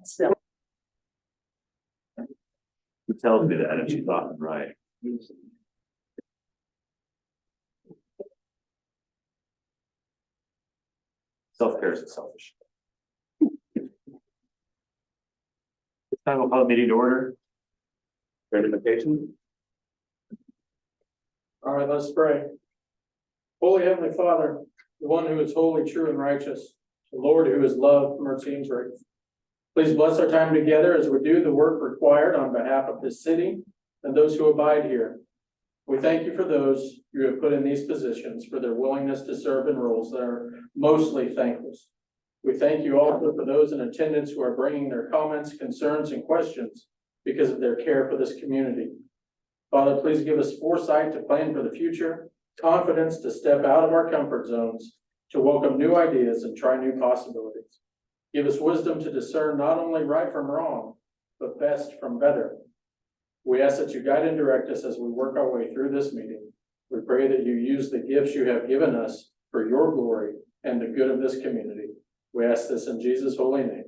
still. Who tells me that if she's often right? Self-care is selfish. It's time we'll call the meeting to order. Recommendation. All right, let's pray. Holy Heavenly Father, the one who is holy, true, and righteous, the Lord who is love, mercy, and grace. Please bless our time together as we do the work required on behalf of this city and those who abide here. We thank you for those you have put in these positions for their willingness to serve in roles that are mostly thankless. We thank you also for those in attendance who are bringing their comments, concerns, and questions because of their care for this community. Father, please give us foresight to plan for the future, confidence to step out of our comfort zones, to welcome new ideas and try new possibilities. Give us wisdom to discern not only right from wrong, but best from better. We ask that you guide and direct us as we work our way through this meeting. We pray that you use the gifts you have given us for your glory and the good of this community. We ask this in Jesus' holy name.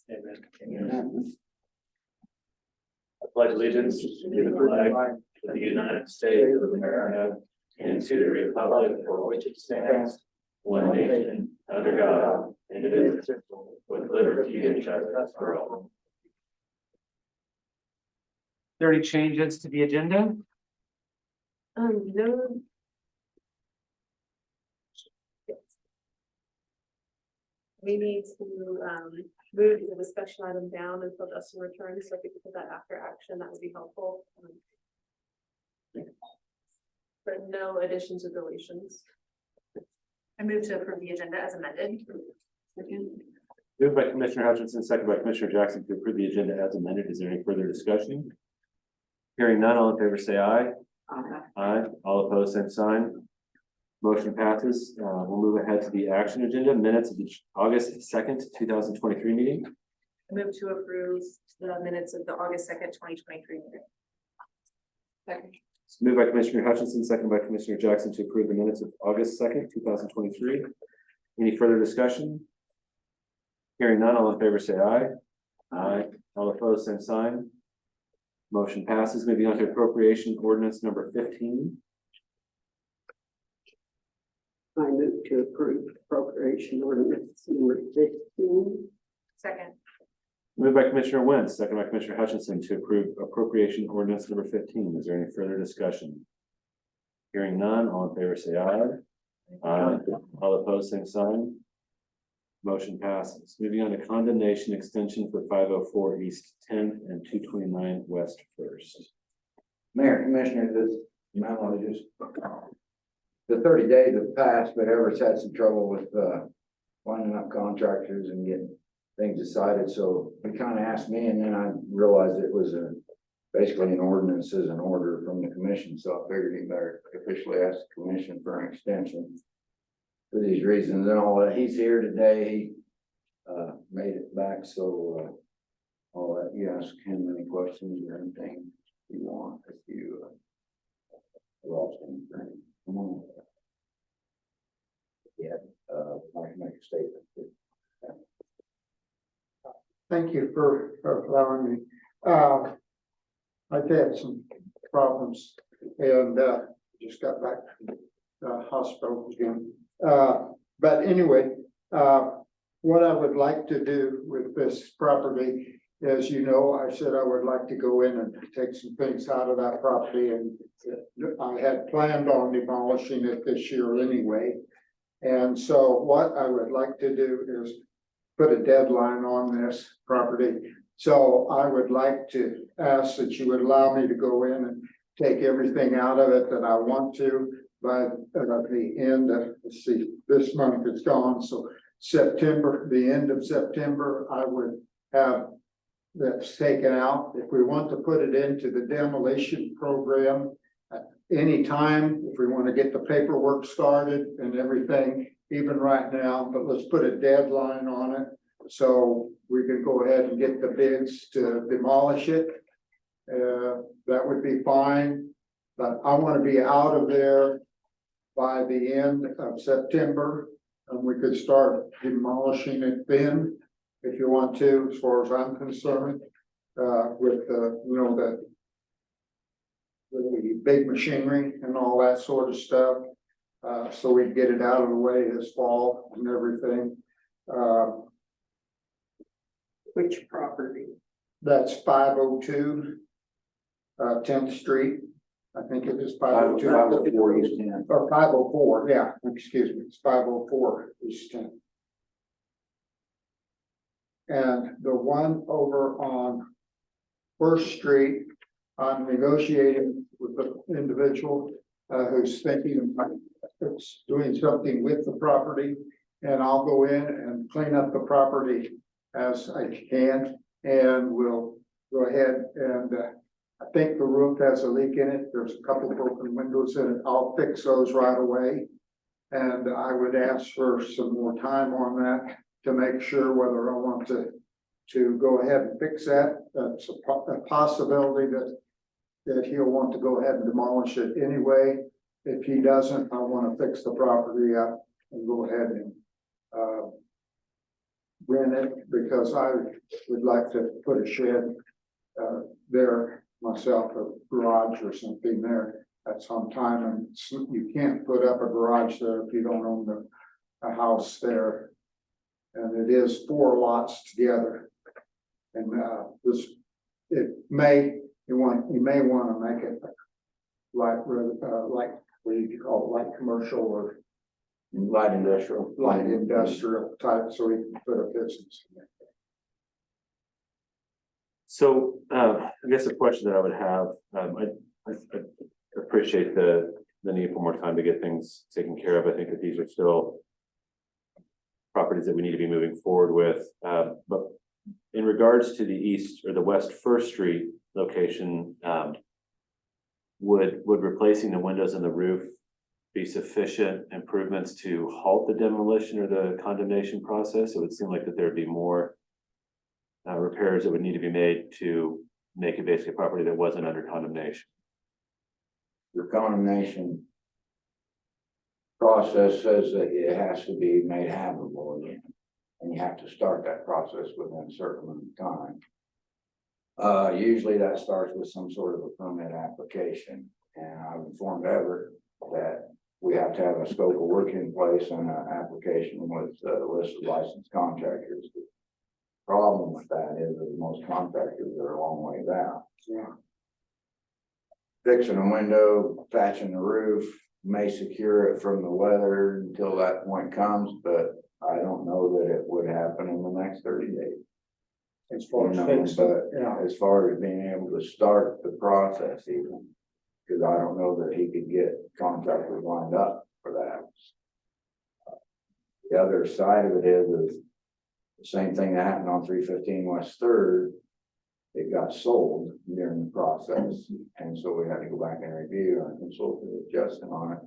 Amen. Amen. I pledge allegiance to the flag of the United States of America and to the republic for which it stands, one nation, under God, indivisible, with liberty and justice for all. 30 changes to the agenda. No. We need to move the discussion item down until Justin returns, so if we could put that after action, that would be helpful. But no additions or deletions. I move to approve the agenda as amended. Moved by Commissioner Hutchinson, second by Commissioner Jackson to approve the agenda as amended. Is there any further discussion? Hearing none, all in favor say aye. Aye. All opposed, same sign. Motion passes. We'll move ahead to the action agenda, minutes of the August 2nd, 2023 meeting. I move to approve the minutes of the August 2nd, 2023 meeting. Second. It's moved by Commissioner Hutchinson, second by Commissioner Jackson to approve the minutes of August 2nd, 2023. Any further discussion? Hearing none, all in favor say aye. Aye. All opposed, same sign. Motion passes. Moving on to appropriation ordinance number 15. I move to approve appropriation ordinance number 15. Second. Moved by Commissioner Wentz, second by Commissioner Hutchinson to approve appropriation ordinance number 15. Is there any further discussion? Hearing none, all in favor say aye. Aye. All opposed, same sign. Motion passes. Moving on to condemnation extension for 504 East 10th and 229 West 1st. Mayor, Commissioner, this memo is just, the 30 days have passed, but Everett's had some trouble with finding up contractors and getting things decided. So he kind of asked me, and then I realized it was basically an ordinance as an order from the commission. So I figured he better officially ask the commission for an extension for these reasons and all that. He's here today. He made it back. So all that, you ask him any questions or anything you want, if you lost anything. Come on. Yeah, I can make a statement. Thank you for allowing me. I've had some problems and just got back from the hospital again. But anyway, what I would like to do with this property, as you know, I said I would like to go in and take some things out of that property, and I had planned on demolishing it this year anyway. And so what I would like to do is put a deadline on this property. So I would like to ask that you would allow me to go in and take everything out of it that I want to by the end of, let's see, this month it's gone. So September, the end of September, I would have that's taken out. If we want to put it into the demolition program at any time, if we want to get the paperwork started and everything, even right now, but let's put a deadline on it so we can go ahead and get the bids to demolish it. That would be fine, but I want to be out of there by the end of September, and we could start demolishing it then. if you want to, as far as I'm concerned, with the, you know, the big machinery and all that sort of stuff. So we can get it out of the way this fall and everything. Which property? That's 502 10th Street. I think it is 502. 504 East 10. Or 504, yeah, excuse me, it's 504 East 10. And the one over on First Street, I'm negotiating with the individual who's thinking of doing something with the property. And I'll go in and clean up the property as I can, and we'll go ahead and I think the roof has a leak in it. There's a couple broken windows in it. I'll fix those right away. And I would ask for some more time on that to make sure whether I want to go ahead and fix that. That's a possibility that he'll want to go ahead and demolish it anyway. If he doesn't, I want to fix the property up and go ahead and rent it, because I would like to put a shed there myself, a garage or something there at some time. And you can't put up a garage there if you don't own a house there. And it is 4 lots together. And you may want to make it like what do you call it, light commercial or Light industrial. light industrial type, so we can put a business in there. So, I guess the question that I would have, I appreciate the need for more time to get things taken care of. I think that these are still properties that we need to be moving forward with. But in regards to the east or the west First Street location, would replacing the windows and the roof be sufficient improvements to halt the demolition or the condemnation process? It would seem like that there'd be more repairs that would need to be made to make it basically a property that wasn't under condemnation. The condemnation process says that it has to be made habitable again, and you have to start that process within a certain amount of time. Usually that starts with some sort of a permit application, and I've informed Everett that we have to have a scope of work in place and an application with a list of licensed contractors. The problem with that is that most contractors are a long ways out. Yeah. Fixing a window, patching the roof may secure it from the weather until that point comes, but I don't know that it would happen in the next 30 days. As far as You know, fixing, but yeah. as far as being able to start the process even, because I don't know that he could get contractors lined up for that. The other side of it is the same thing that happened on 315 West Third. It got sold during the process, and so we had to go back and review and consult with Justin on it.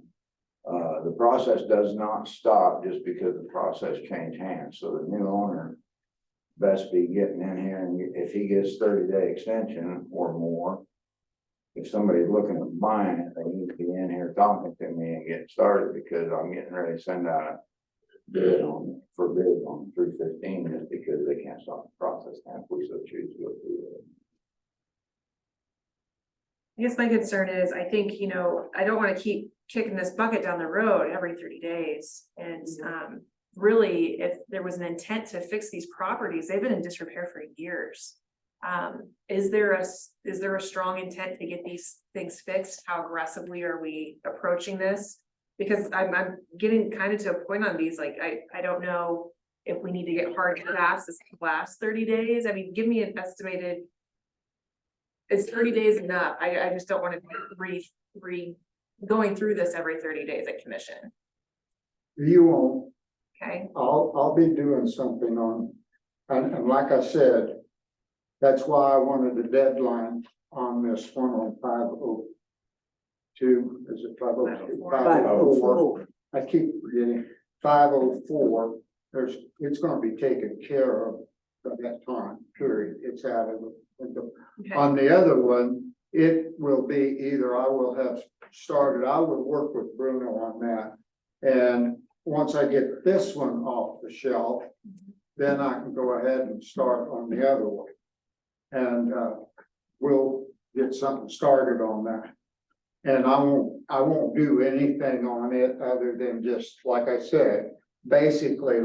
The process does not stop just because the process changed hands, so the new owner best be getting in here, and if he gets 30-day extension or more, if somebody's looking at buying it, they need to be in here talking to me and getting started, because I'm getting ready to send out a bid on 315 just because they can't stop the process now if we so choose to go through it. I guess my concern is, I think, I don't want to keep kicking this bucket down the road every 30 days. And really, if there was an intent to fix these properties, they've been in disrepair for years. Is there a strong intent to get these things fixed? How aggressively are we approaching this? Because I'm getting kind of to a point on these, like, I don't know if we need to get hard and fast this last 30 days. I mean, give me an estimated. Is 30 days enough? I just don't want to going through this every 30 days at commission. You won't. Okay. I'll be doing something on, and like I said, that's why I wanted a deadline on this one on 502. Is it 502? 504. I keep forgetting 504. It's going to be taken care of by that time period. It's out of the window. Okay. On the other one, it will be either I will have started, I will work with Bruno on that. And once I get this one off the shelf, then I can go ahead and start on the other one. And, we'll get something started on that. And I won't do anything on it other than just, like I said, basically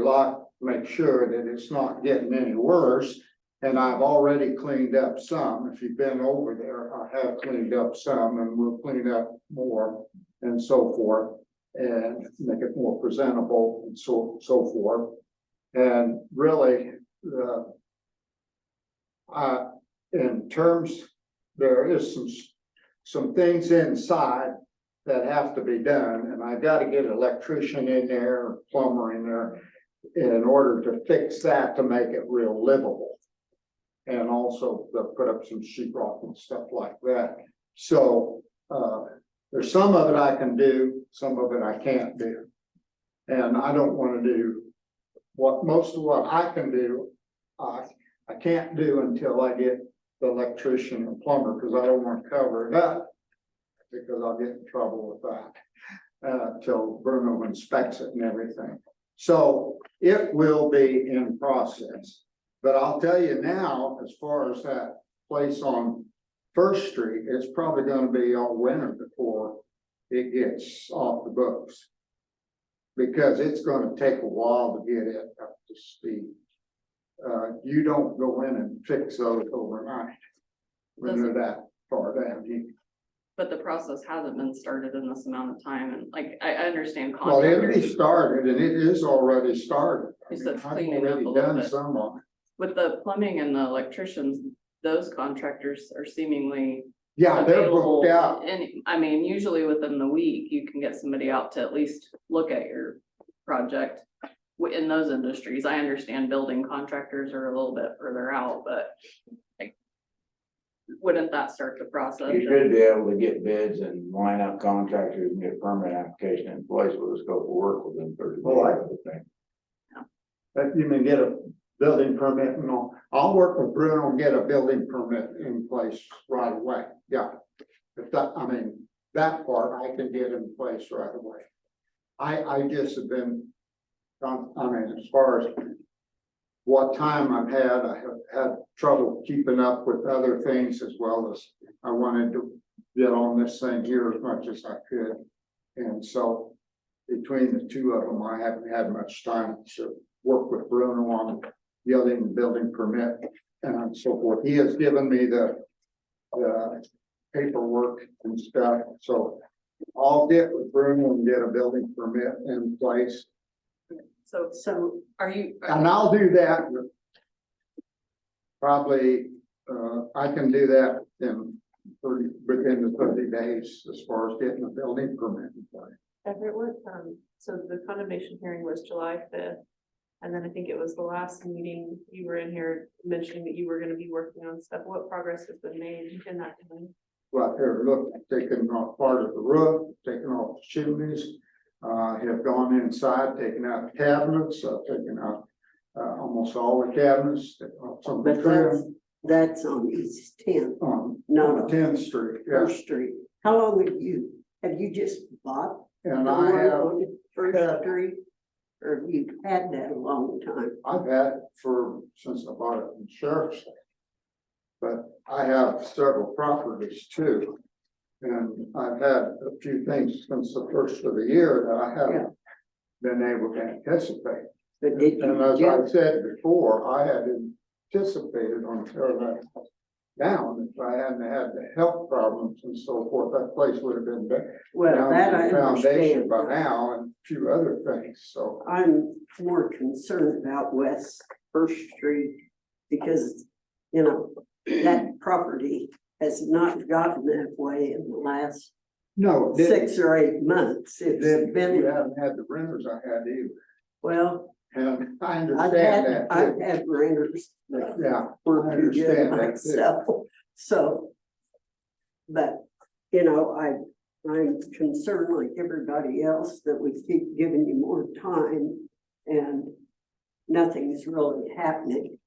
make sure that it's not getting any worse. And I've already cleaned up some. If you've been over there, I have cleaned up some and we'll clean up more and so forth. And make it more presentable and so forth. And really, in terms, there is some things inside that have to be done, and I gotta get an electrician in there, plumber in there, in order to fix that to make it real livable. And also they'll put up some sheetrock and stuff like that. So, there's some of it I can do, some of it I can't do. And I don't wanna do most of what I can do, I can't do until I get the electrician and plumber, because I don't want to cover it up. Because I'll get in trouble with that, till Bruno inspects it and everything. So it will be in process. But I'll tell you now, as far as that place on First Street, it's probably gonna be all winter before it gets off the books. Because it's gonna take a while to get it up to speed. You don't go in and fix those overnight. When they're that far down. But the process hasn't been started in this amount of time, and like, I understand Well, it'll be contractors, started and it is already started. I You mean, said I've cleaning up a already little done bit. some of it. with the plumbing and the electricians, those contractors are seemingly Yeah, they're available. booked out. And I mean, usually within the week, you can get somebody out to at least look at your project. In those industries, I understand building contractors are a little bit further out, but like, wouldn't that start the process? You should be able to get bids and line up contractors and get a permit application in place with a scope of work within 30 days. Oh, I- I would think. That you can get a building permit and all. I'll work with Bruno and get a building permit in place right away. Yeah. If that, I mean, that part I can get in place right away. I just have been, I mean, as far as what time I've had, I have had trouble keeping up with other things as well as I wanted to get on this thing here as much as I could. And so between the two of them, I haven't had much time to work with Bruno on getting the building permit and so forth. He has given me the paperwork and stuff, so I'll get with Bruno and get a building permit in place. So are you, And I'll do that. Probably, I can do that within the 30 days as far as getting a building permit in place. Everett, so the condemnation hearing was July 5th. And then I think it was the last meeting you were in here mentioning that you were gonna be working on stuff. What progress has been made in that? Right there, look, taking off part of the roof, taking off the chimneys. Have gone inside, taken out cabinets, taken out almost all the cabinets, taken off some of the But trim that's on East 10th, on not on 10th Street. Yeah. First Street. How long have you just bought And the I one have, on First had- Street? Or have you had that a long time? I've had it since I bought it in Sheriff's Station. But I have several properties too. And I've had a few things since the first of the year that I haven't been able to anticipate. But did you And as I just, said before, I had anticipated on tearing that down. If I hadn't had the health problems and so forth, that place would have been well, down that to I the foundation understand. by now and a few other things, so. I'm more concerned about West First Street because, you know, that property has not gotten that way in the last No, it didn't. 6 or 8 months. It It's didn't. You been, haven't had the renters I had either. well, And I I've understand had, that I've too. had renters that Yeah, were I too good understand that too. myself, so. But, you know, I'm concerned like everybody else that we keep giving you more time and nothing's really happening.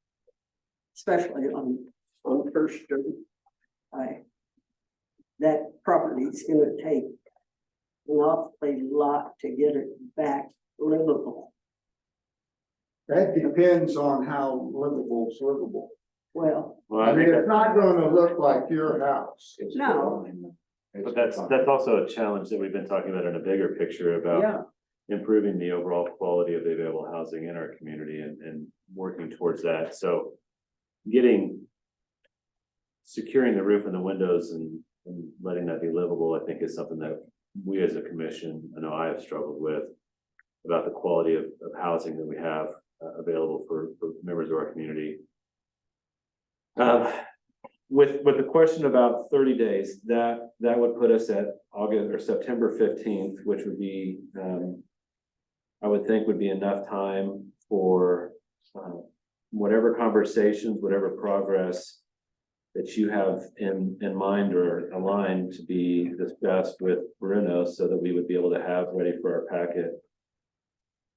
Especially on First Street. That property's gonna take an awfully lot to get it back livable. That depends on how livable is livable. Well, Well, I I mean, think it's not gonna look like your house. It's No. fine. but that's also a challenge that we've been talking about in a bigger picture about yeah, improving the overall quality of the available housing in our community and working towards that. So securing the roof and the windows and letting that be livable, I think is something that we as a commission, I know I have struggled with about the quality of housing that we have available for members of our community. With the question about 30 days, that would put us at August or September 15th, which would be, I would think would be enough time for whatever conversations, whatever progress that you have in mind or aligned to be discussed with Bruno, so that we would be able to have ready for our packet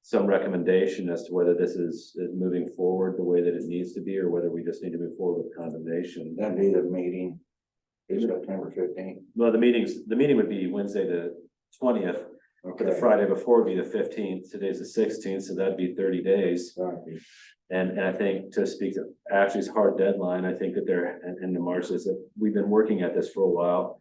some recommendation as to whether this is moving forward the way that it needs to be, or whether we just need to move forward with condemnation. That'd be the meeting, is September 15th. Well, the meeting would be Wednesday the 20th, but the Okay. Friday before would be the 15th. Today's the 16th, so that'd be 30 days. Right. And I think, to speak to Ashley's hard deadline, I think that and to Marcia's, that we've been working at this for a while.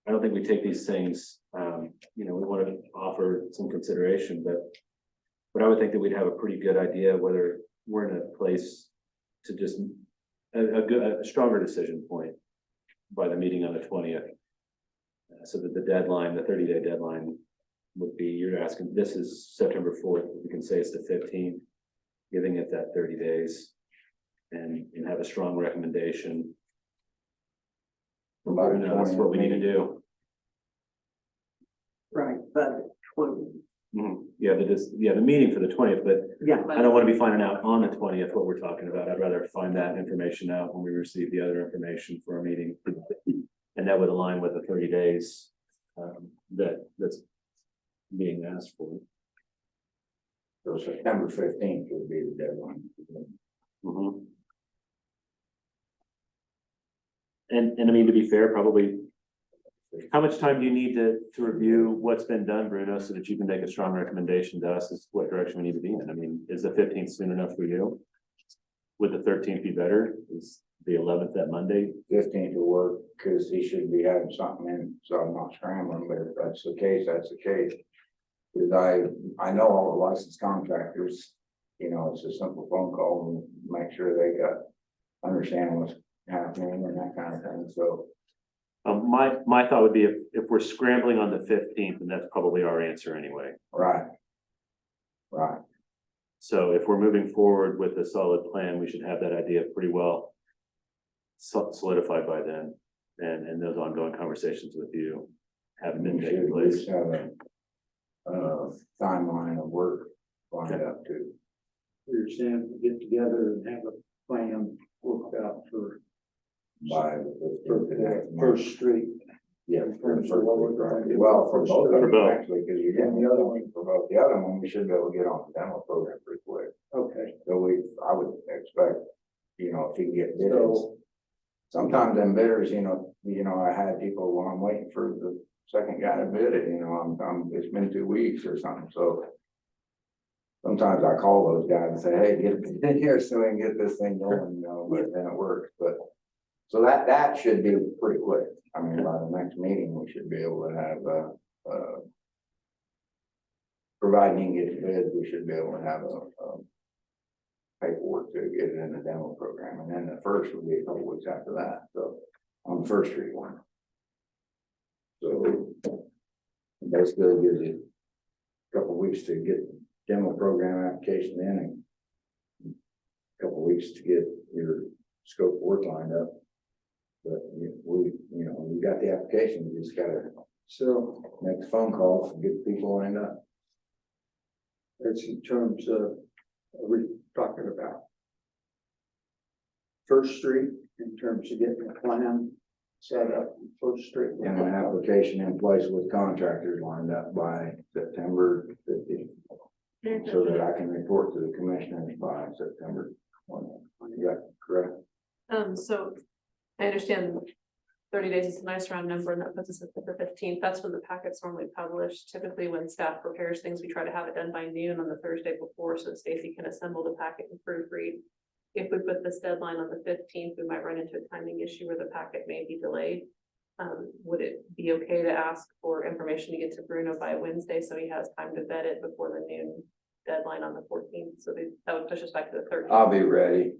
I don't think we take these things, we want to offer some consideration, but I would think that we'd have a pretty good idea whether we're in a place to just a stronger decision point by the meeting on the 20th. So that the deadline, the 30-day deadline would be, you're asking, this is September 4th, we can say it's the 15th, giving it that 30 days and have a strong recommendation. That's what we need to do. right, but 20, Yeah, the meeting for the 20th, but yeah, I don't want to be finding out on the 20th what we're talking about. I'd rather find that information out when we receive the other information for our meeting. And that would align with the 30 days that's being asked for. So September 15th would be the deadline. Mhm. And I mean, to be fair, probably, how much time do you need to review what's been done, Bruno, so that you can make a strong recommendation to us as to what direction we need to be in? I mean, is the 15th soon enough for you? Would the 13th be better? Is the 11th that Monday? 15th will work, because he should be having something in, so I'm not scrambling, but if that's the case, that's the case. Because I know all the licensed contractors, it's a simple phone call and make sure they understand what's happening and that kind of thing, so. My thought would be if we're scrambling on the 15th, then that's probably our answer anyway. Right. Right, So if we're moving forward with a solid plan, we should have that idea pretty well solidified by then. And those ongoing conversations with you have been we taking should at place. least have a timeline of work lined up to. You're saying get together and have a plan worked out for By the First Street. Yeah, for the First first Street. week, right. Well, for both of For them, both. actually, because you're getting the other one for both. The other one, we should be able to get on the demo program pretty quick. Okay. So I would expect, if you can get bids. So- Sometimes them bidders, I had people, well, I'm waiting for the second guy to bid it, it's been 2 weeks or something, so. Sometimes I call those guys and say, hey, get it in here so we can get this thing going, but then it works, but. So that should be pretty quick. I mean, by the next meeting, we should be able to have, providing you can get bids, we should be able to have paperwork to get it in the demo program, and then the first would be a couple weeks after that, so, on the First Street one. So, basically it gives you a couple weeks to get demo program application in, and a couple weeks to get your scope of work lined up. But we got the application, we just gotta make the phone calls and get people lined up. That's in terms of, are we talking about First Street in terms of getting a plan set up on First Street? And an application in place with contractors lined up by September 15th. So that I can report to the commissioners by September 20th. Is that correct? So I understand 30 days is a nice round number, and that puts us at the 15th. That's when the packets normally publish. Typically, when staff prepares things, we try to have it done by noon on the Thursday before, so Stacy can assemble the packet and proofread. If we put this deadline on the 15th, we might run into a timing issue where the packet may be delayed. Would it be okay to ask for information to get to Bruno by Wednesday, so he has time to vet it before the noon deadline on the 14th? So that would push us back to the 13th. I'll be ready.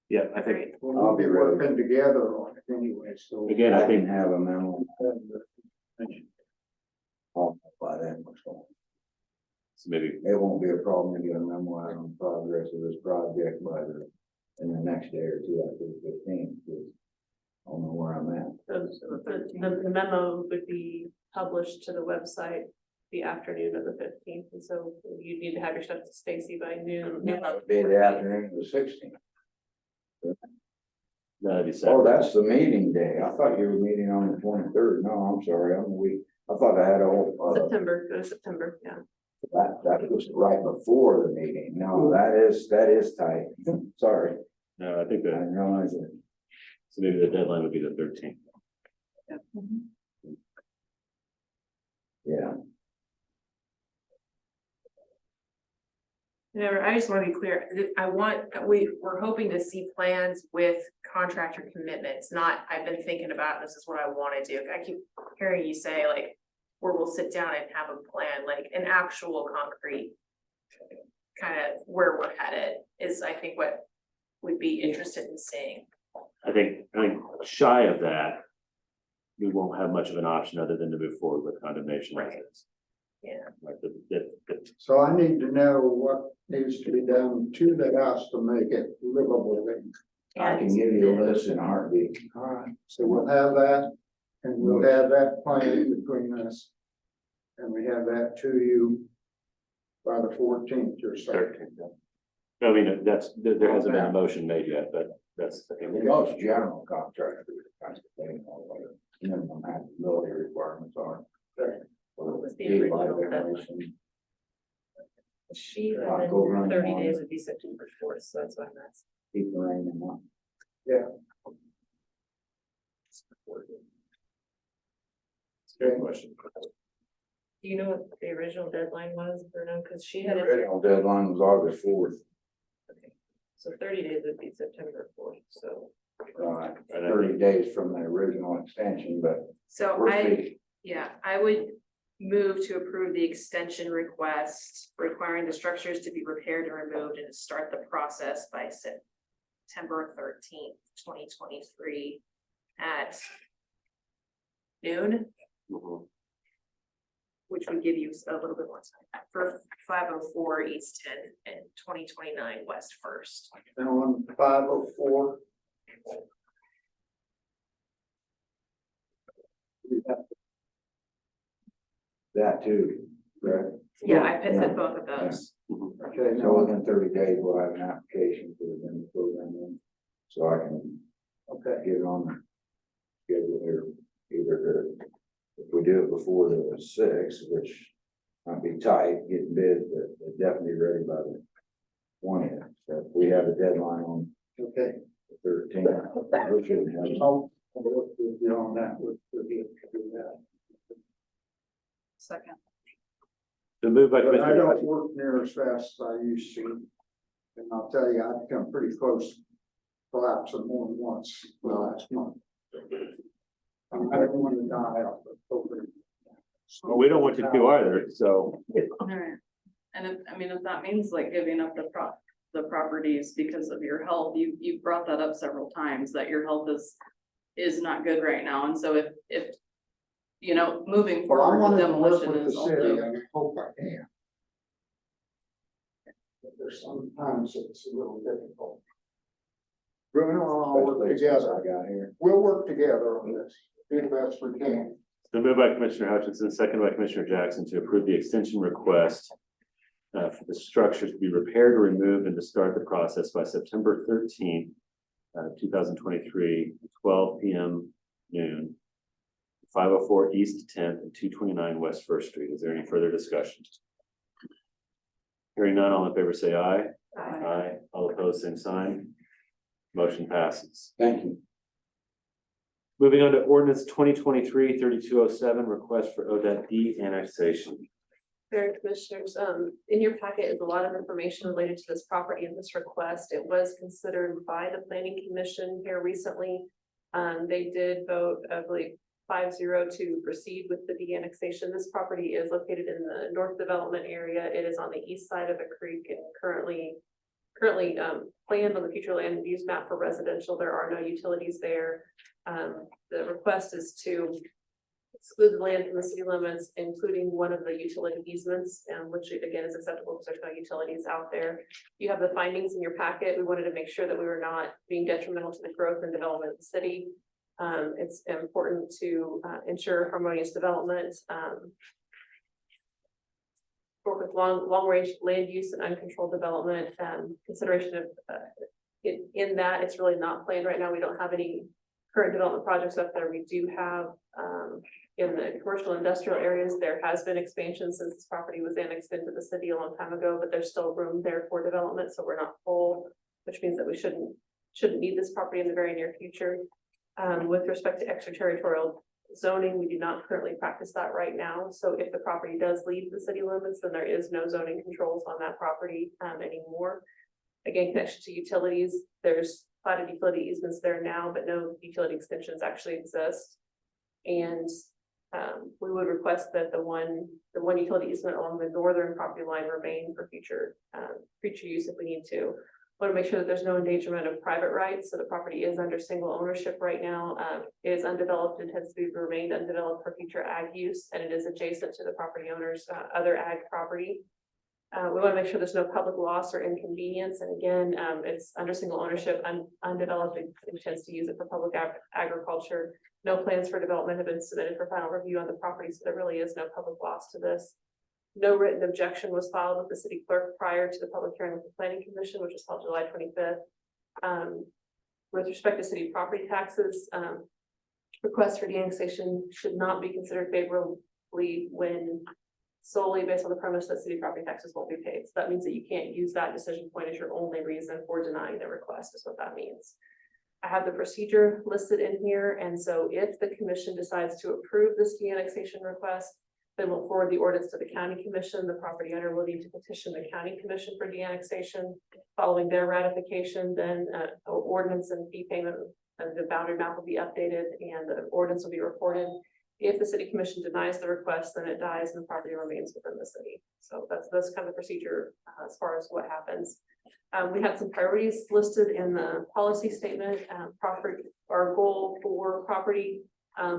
Yeah, I think, I'll be ready. Working together on it anyway, so. again, I think, have a memo. By then, so so maybe, it won't be a problem to get a memo out on progress of this project by in the next day or two after the 15th. I don't know where I'm at. So the memo would be published to the website the afternoon of the 15th, and so you'd need to have your stuff to Stacy by noon. That would be the afternoon of the 16th. that'd be Oh, Saturday. that's the meeting day. I thought you were meeting on the 23rd. No, I'm sorry, I'm a week. I thought I had a whole, September, go to September, yeah. that was right before the meeting. No, that is tight. Sorry, No, I think I that, didn't realize it. so maybe the deadline would be the 13th. Yeah, I just want to be clear, we're hoping to see plans with contractor commitments, not, I've been thinking about, this is what I want to do. I keep hearing you say like, where we'll sit down and have a plan, like an actual concrete kind of where we're headed is, I think, what we'd be interested in seeing. I think shy of that, we won't have much of an option other than to move forward with condemnation. Right. residence. Yeah. Like So I need to know what needs to be done to the house to make it livable. I can give you a list in a heartbeat. All right, so we'll have that, and we'll have that plan between us. And we have that to you by the 14th or so. 13th. I mean, there hasn't been a motion made yet, but that's. The most general contractor kinds of thing, minimum habitability requirements are. What was the original deadline? She, and then 30 days would be September 4th, so that's what I'm asking. Keep the rain in mind. Okay. Question. Do you know what the original deadline was, Bruno? Because she The had, original deadline was August 4th. so 30 days would be September 4th, so. Right, 30 days from the original extension, but So we're speaking. I would move to approve the extension request requiring the structures to be repaired and removed and to start the process by September 13th, 2023 at noon, Mhm. which would give you a little bit more time for 504 East 10 and 2029 West First. And on 504. We have That too, correct? Yeah, I said Yeah. both of those. Okay, So now, within 30 days, we'll have an application for the program in, so I can okay, get it on the schedule here, if we do it before the 6th, which might be tight, getting bids, but definitely ready by the 20th. So if we have a deadline on okay. the 13th, we should have. I'll work with you on that, we'll be able to do that. Second. The move by But I Commissioner, don't work near as fast as I used to. And I'll tell you, I've come pretty close to collapsing more than once the last month. I don't want to die off the program. well, we don't want you to either, so. Alright, and if that means like giving up the properties because of your health, you brought that up several times, that your health is not good right now, and so if moving Well, I forward want with to work demolition with the is city, also. I hope I can. But there's sometimes it's a little difficult. Bruno and I'll work together. I got here. We'll work together on this, do the best we can. The move by Commissioner Hutchinson, second by Commissioner Jackson to approve the extension request for the structures to be repaired or removed and to start the process by September 13th, 2023, 12 p.m. noon, 504 East 10th and 229 West First Street. Is there any further discussion? Hearing none, all in favor say aye. Aye. All opposed, same sign. Motion passes. Thank you. Moving on to ordinance 2023-3207, request for ODOT de-annexation. Mayor and Commissioners, in your packet is a lot of information related to this property and this request. It was considered by the planning commission here recently. They did vote, I believe, 5-0 to proceed with the de-annexation. This property is located in the north development area. It is on the east side of a creek and currently planned on the future land use map for residential. There are no utilities there. The request is to exclude the land from the city limits, including one of the utility easements, which again is acceptable because there's no utilities out there. You have the findings in your packet. We wanted to make sure that we were not being detrimental to the growth and development of the city. It's important to ensure harmonious development, work with long range land use and uncontrolled development, consideration of in that it's really not planned right now. We don't have any current development projects up there. We do have in the commercial industrial areas, there has been expansion since this property was annexed into the city a long time ago, but there's still room there for development, so we're not full, which means that we shouldn't need this property in the very near future. With respect to extraterritorial zoning, we do not currently practice that right now. So if the property does leave the city limits, then there is no zoning controls on that property anymore. Again, connection to utilities, there's platted utility easements there now, but no utility extensions actually exist. And we would request that the one utility easement along the northern property line remain for future use if we need to. Want to make sure that there's no endangerment of private rights. So the property is under single ownership right now. It is undeveloped, intends to be remained undeveloped for future ag use, and it is adjacent to the property owner's other ag property. We want to make sure there's no public loss or inconvenience. And again, it's under single ownership, undeveloped, it intends to use it for public agriculture. No plans for development have been submitted for final review on the property, so there really is no public loss to this. No written objection was filed with the city clerk prior to the public hearing with the planning commission, which was held July 25th. With respect to city property taxes, requests for de-annexation should not be considered favorably when solely based on the premise that city property taxes won't be paid. So that means that you can't use that decision point as your only reason for denying the request, is what that means. I have the procedure listed in here, and so if the commission decides to approve this de-annexation request, then we'll forward the ordinance to the county commission. The property owner will need to petition the county commission for de-annexation. Following their ratification, then ordinance and fee payment and the boundary map will be updated and the ordinance will be reported. If the city commission denies the request, then it dies and the property remains within the city. So that's kind of the procedure as far as what happens. We had some priorities listed in the policy statement. Our goal for property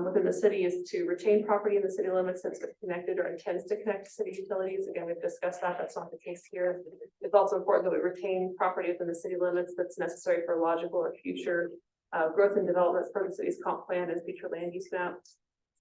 within the city is to retain property in the city limits that's connected or intends to connect to city utilities. Again, we've discussed that. That's not the case here. It's also important that we retain property within the city limits that's necessary for logical or future growth and development for the city's comp plan and future land use map.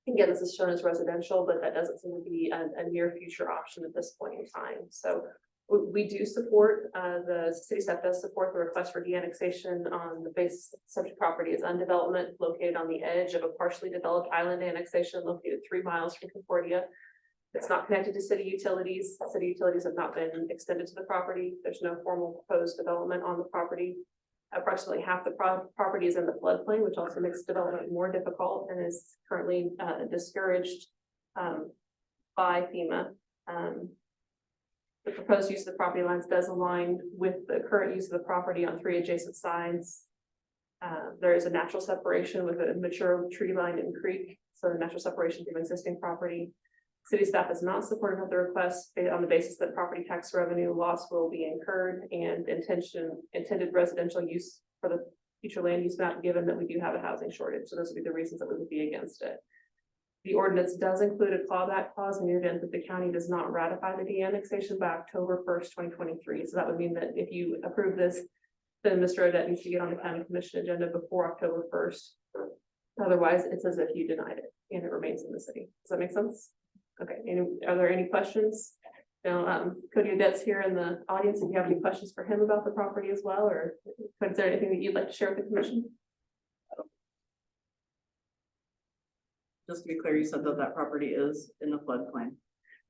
Again, this is shown as residential, but that doesn't seem to be a near future option at this point in time. So we do support, the city staff does support the request for de-annexation on the basis that the subject property is undevelopment located on the edge of a partially developed island annexation located 3 miles from Concordia. It's not connected to city utilities. City utilities have not been extended to the property. There's no formal proposed development on the property. Approximately half the property is in the floodplain, which also makes development more difficult and is currently discouraged by FEMA. The proposed use of the property lines does align with the current use of the property on 3 adjacent sides. There is a natural separation with a mature tree line and creek, so the natural separation from existing property. City staff is not supportive of the request on the basis that property tax revenue loss will be incurred and intended residential use for the future land use map, given that we do have a housing shortage. So those would be the reasons that we would be against it. The ordinance does include a clawback clause in the event that the county does not ratify the de-annexation by October 1st, 2023. So that would mean that if you approve this, then Mr. Odette needs to get on the county commission agenda before October 1st. Otherwise, it's as if you denied it and it remains in the city. Does that make sense? Okay, are there any questions? Now, Cody Odette's here in the audience. If you have any questions for him about the property as well, or is there anything that you'd like to share with the commission? Just to be clear, you said that that property is in the floodplain.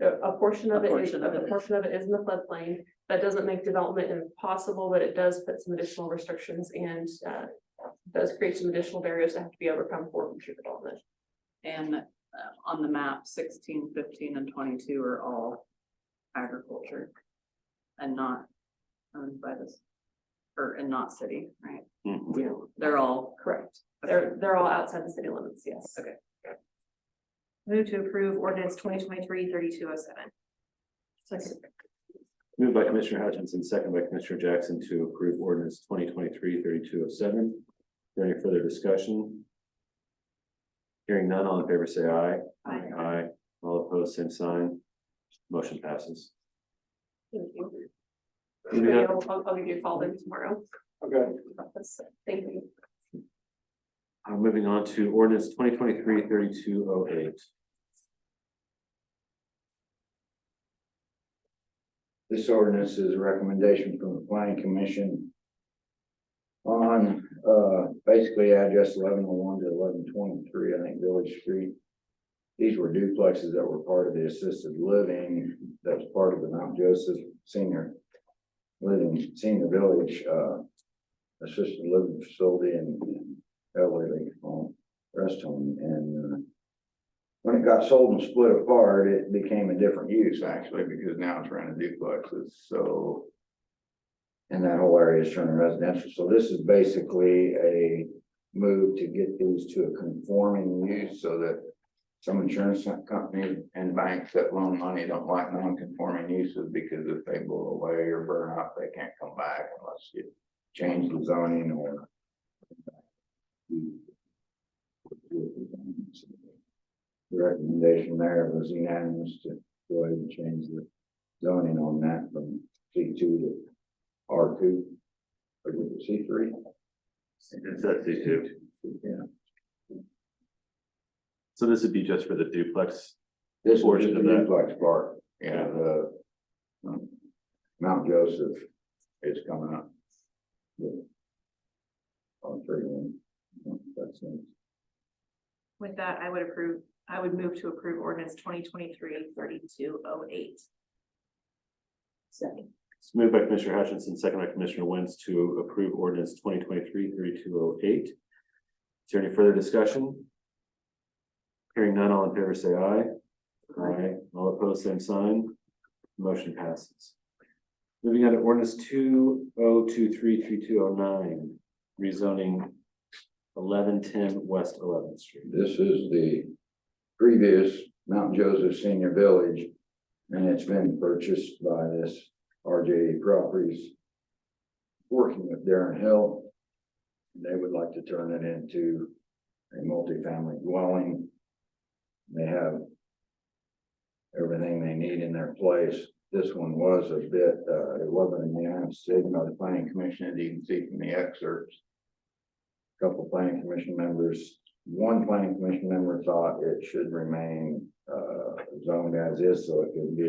A portion of it is portion of it in the floodplain. That doesn't make development impossible, but it does put some additional restrictions and does create some additional barriers that have to be overcome for future development. And on the map, 16, 15, and 22 are all agriculture. And not owned by this, and not city, right? Mhm. Yeah, They're all, correct. They're all outside the city limits, yes. Okay. Move to approve ordinance 2023-3207. Moved by Commissioner Hutchinson, second by Commissioner Jackson to approve ordinance 2023-3207. Is there any further discussion? Hearing none, all in favor say aye. Aye. Aye. All opposed, same sign. Motion passes. Thank you. Moving on- I'll give you a call then tomorrow. Okay. Thank you. Moving on to ordinance 2023-3208. This ordinance is a recommendation from the planning commission on, basically address 1101 to 1123, I think, Village Street. These were duplexes that were part of the assisted living, that's part of the Mount Joseph Senior Senior Village, assisted living facility and elderly home, rest home, and, when it got sold and split apart, it became a different use actually, because now it's rented duplexes, so. And that whole area is turning residential, so this is basically a move to get these to a conforming use so that. Some insurance companies and banks that loan money don't like non-conforming uses because if they blow away or burn up, they can't come back unless you change the zoning or. The recommendation there was unanimous to go ahead and change the zoning on that from C2 to R2. Or C3? It's that C2. Yeah. So this would be just for the duplex. This was Portion the of that. duplex part, yeah, the. Mount Joseph is coming up. On 31. That's it. With that, I would move to approve ordinance 2023-3208. Second. It's moved by Commissioner Hutchinson, second by Commissioner Wentz to approve ordinance 2023-3208. Is there any further discussion? Hearing none, all in favor say aye. Aye. All opposed, same sign. Motion passes. Moving on to ordinance 2023-3209, rezoning 1110 West 11th Street. This is the previous Mount Joseph Senior Village. And it's been purchased by this RJ Properties. Working with Darren Hill. They would like to turn it into a multifamily dwelling. They have everything they need in their place. This one was a bit, it wasn't a unanimous decision by the planning commission, as you can see from the excerpts. Couple planning commission members, one planning commission member thought it should remain, zoned as is, so it could be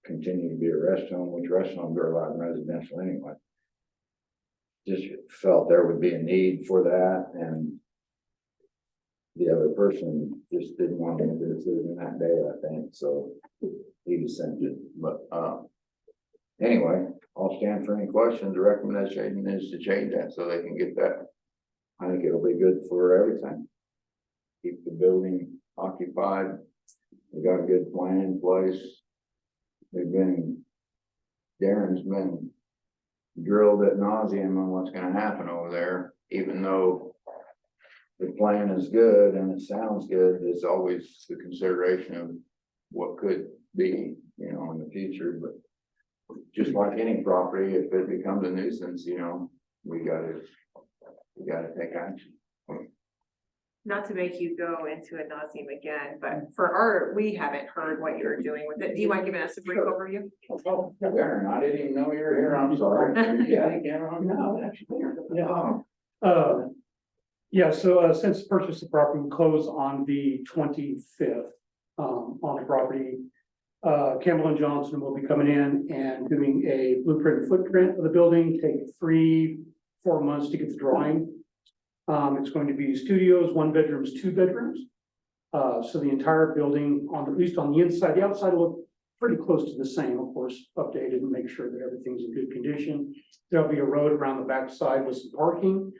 continue to be a rest home, which rest homes are allowed in residential anyway. Just felt there would be a need for that, and the other person just didn't want to make the decision that day, I think, so he dissented, but, anyway, I'll stand for any questions. The recommendation is to change that so they can get that. I think it'll be good for everything. Keep the building occupied. We got a good plan in place. Darren's been drilled ad nauseum on what's gonna happen over there, even though the plan is good and it sounds good, there's always the consideration of what could be, in the future, but just like any property, if it becomes a nuisance, we gotta take action. Not to make you go into ad nauseam again, but we haven't heard what you're doing with it. Do you mind giving us a brief overview? Oh, Darren, I didn't even know you were here, I'm sorry. So since purchase the property, we closed on the 25th on the property. Campbell and Johnson will be coming in and doing a blueprint footprint of the building, take 3-4 months to get the drawing. It's going to be studios, 1 bedrooms, 2 bedrooms. So the entire building, at least on the inside, the outside will look pretty close to the same, of course, updated and make sure that everything's in good condition. There'll be a road around the back side with some parking.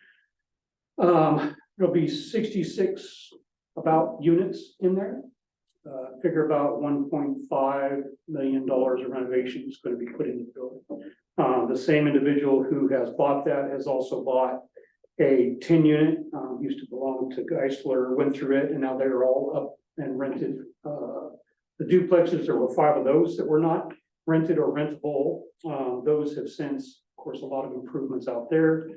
There'll be 66 about units in there. Figure about $1.5 million of renovation is going to be put in the building. The same individual who has bought that has also bought a 10-unit, used to belong to Geisler, went through it, and now they're all up and rented. The duplexes, there were 5 of those that were not rented or rentable. Those have since, of course, a lot of improvements out there.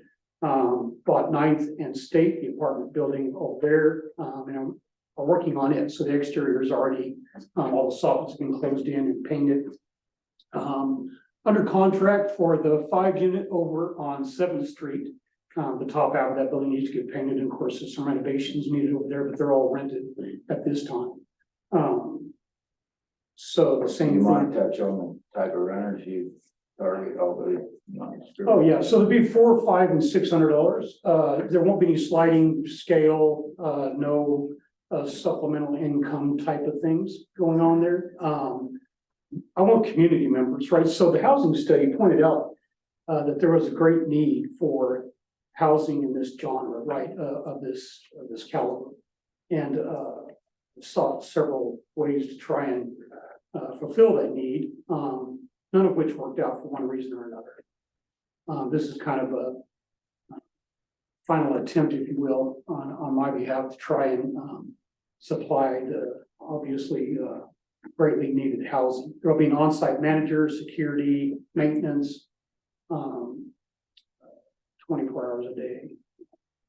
Bought 9th and State, the apartment building over there, and are working on it. So the exterior is already, all the soffits have been closed in and painted. Under contract for the 5-unit over on 7th Street. The top half of that building needs to get painted, and of course, there's some renovations needed over there, but they're all rented at this time. So the same You thing. want to touch on the type of renters you target, although. Oh, yeah, so there'll be $400, $500, and $600. There won't be any sliding scale, no supplemental income type of things going on there. I want community members, right? So the housing study pointed out that there was a great need for housing in this genre, right, of this caliber. And sought several ways to try and fulfill that need, none of which worked out for one reason or another. This is kind of a final attempt, if you will, on my behalf to try and supply the obviously greatly needed housing. There'll be an on-site manager, security, maintenance, 24 hours a day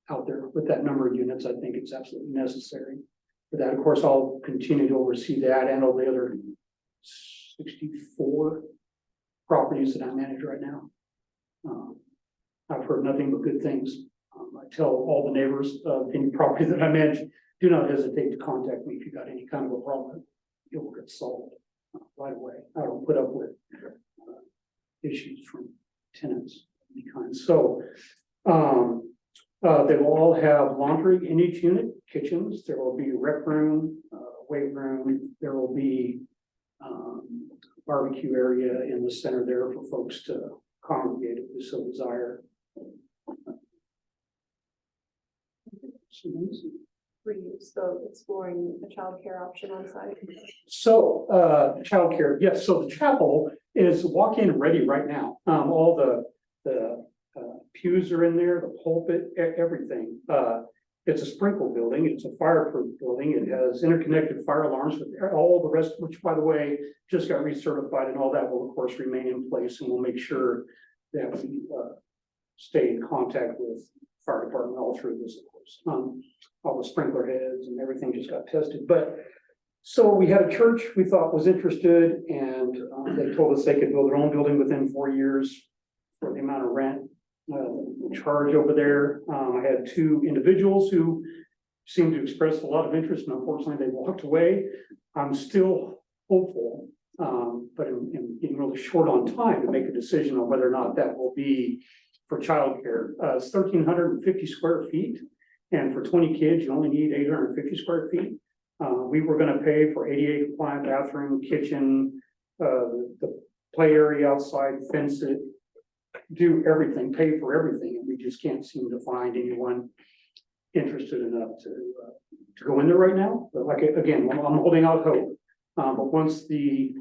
out there with that number of units. I think it's absolutely necessary. For that, of course, I'll continue to oversee that and all the other 64 properties that I manage right now. I've heard nothing but good things. I tell all the neighbors of any property that I manage, do not hesitate to contact me if you got any kind of a problem. It will get solved right away. I don't put up with issues from tenants of any kind. So they will all have laundry in each unit, kitchens. There will be rec room, weight room. There will be barbecue area in the center there for folks to congregate if they so desire. So exploring a childcare option on site. So, childcare, yes, so the chapel is walk-in ready right now. All the pews are in there, the pulpit, everything. It's a sprinkle building, it's a fireproof building, it has interconnected fire alarms with all the rest, which by the way, just got recertified, and all that will of course remain in place, and we'll make sure that we stay in contact with fire department all through this, of course. All the sprinkler heads and everything just got tested. But so we had a church we thought was interested, and they told us they could build their own building within 4 years for the amount of rent charge over there. I had 2 individuals who seemed to express a lot of interest, and unfortunately they walked away. I'm still hopeful, but I'm getting really short on time to make a decision on whether or not that will be for childcare. It's 1,350 square feet. And for 20 kids, you only need 850 square feet. We were going to pay for ADA compliant bathroom, kitchen, the play area outside, fence it, do everything, pay for everything. And we just can't seem to find anyone interested enough to go in there right now. But like, again, I'm holding out hope. But once the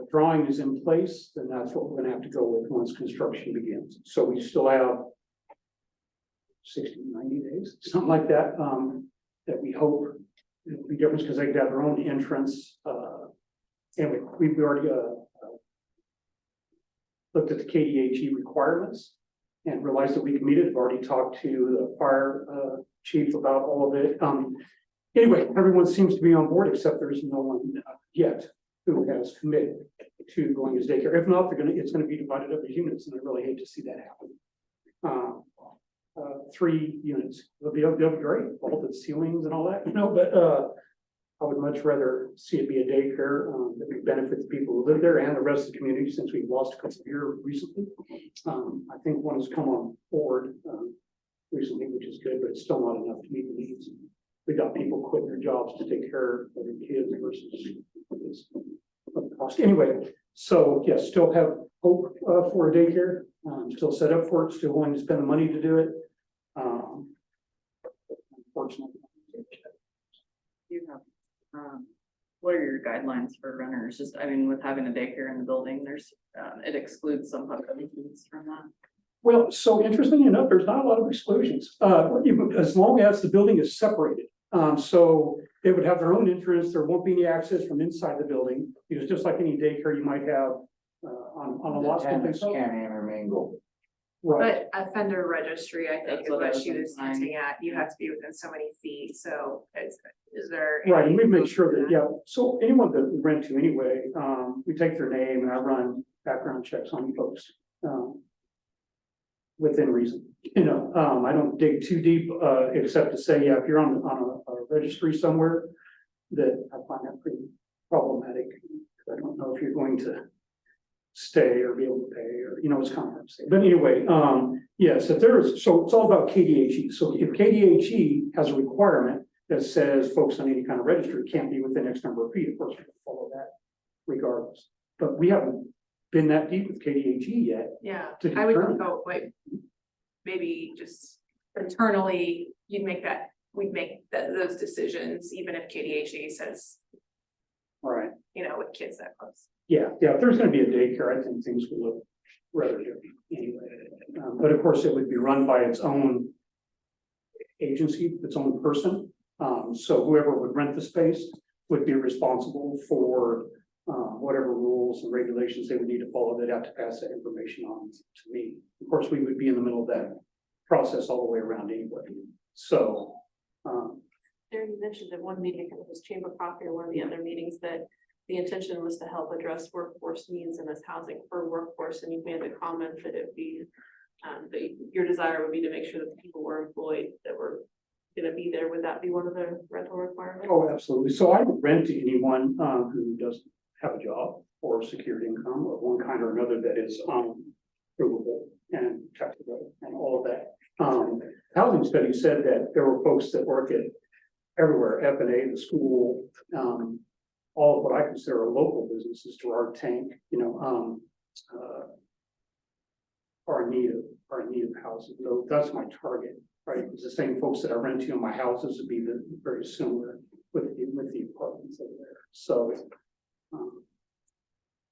drawing is in place, then that's what we're going to have to go with once construction begins. So we still have 60, 90 days, something like that, that we hope it'll be different because they could have their own entrance. And we've already looked at the KDHE requirements and realized that we can meet it. I've already talked to the fire chief about all of it. Anyway, everyone seems to be on board, except there's no one yet who has committed to going as daycare. If not, it's gonna be divided up as units, and I really hate to see that happen. 3 units. They'll be great, vaulted ceilings and all that, but I would much rather see it be a daycare that would benefit the people who live there and the rest of the community, since we've lost a couple here recently. I think one has come on board recently, which is good, but it's still not enough to meet the needs. We got people quitting their jobs to take care of their kids versus cost. Anyway, so yes, still have hope for a daycare. Still set up for it, still willing to spend the money to do it. personal. You have, what are your guidelines for runners? Just, I mean, with having a daycare in the building, there's, it excludes some populations from that. Well, so interestingly enough, there's not a lot of exclusions, as long as the building is separated. So they would have their own entrance, there won't be any access from inside the building, because just like any daycare you might have, on a lot. The tenants can't intermingle. Right, But offender registry, I think That's is what I what was she was implying. hinting at, you have to be within so many feet, so is there? right, and we any- make sure that, yeah, so anyone that we rent to anyway, we take their name and I run background checks on folks. Within reason, I don't dig too deep, except to say, yeah, if you're on a registry somewhere, that I find that pretty problematic. I don't know if you're going to stay or be able to pay, or, it's kind of hard to say. But anyway, yes, if there's, so it's all about KDHE. So if KDHE has a requirement that says folks on any kind of registry can't be within X number of feet, of course, we follow that regardless. But we haven't been that deep with KDHE yet. Yeah, to I would determine. go like, maybe just internally, we'd make those decisions, even if KDHE says, Right. with kids that close. Yeah, if there's gonna be a daycare, I think things will look rather different anyway. But of course, it would be run by its own agency, its own person. So whoever would rent the space would be responsible for whatever rules and regulations they would need to follow. They'd have to pass that information on to me. Of course, we would be in the middle of that process all the way around anyway. So, Darren, you mentioned at one meeting, I think it was Chamber Coffee or one of the other meetings, that the intention was to help address workforce needs in this housing for workforce, and you made the comment that it'd be, that your desire would be to make sure that the people were employed that were gonna be there. Would that be one of the rental requirements? oh, absolutely. So I don't rent to anyone who doesn't have a job or secure income of one kind or another that is provable and taxable and all of that. Housing study said that there were folks that work at everywhere, F&A, the school, all of what I consider are local businesses, Gerard Tank, are in need of housing. So that's my target, right? It's the same folks that I rent to in my houses would be very similar with the apartments over there. So,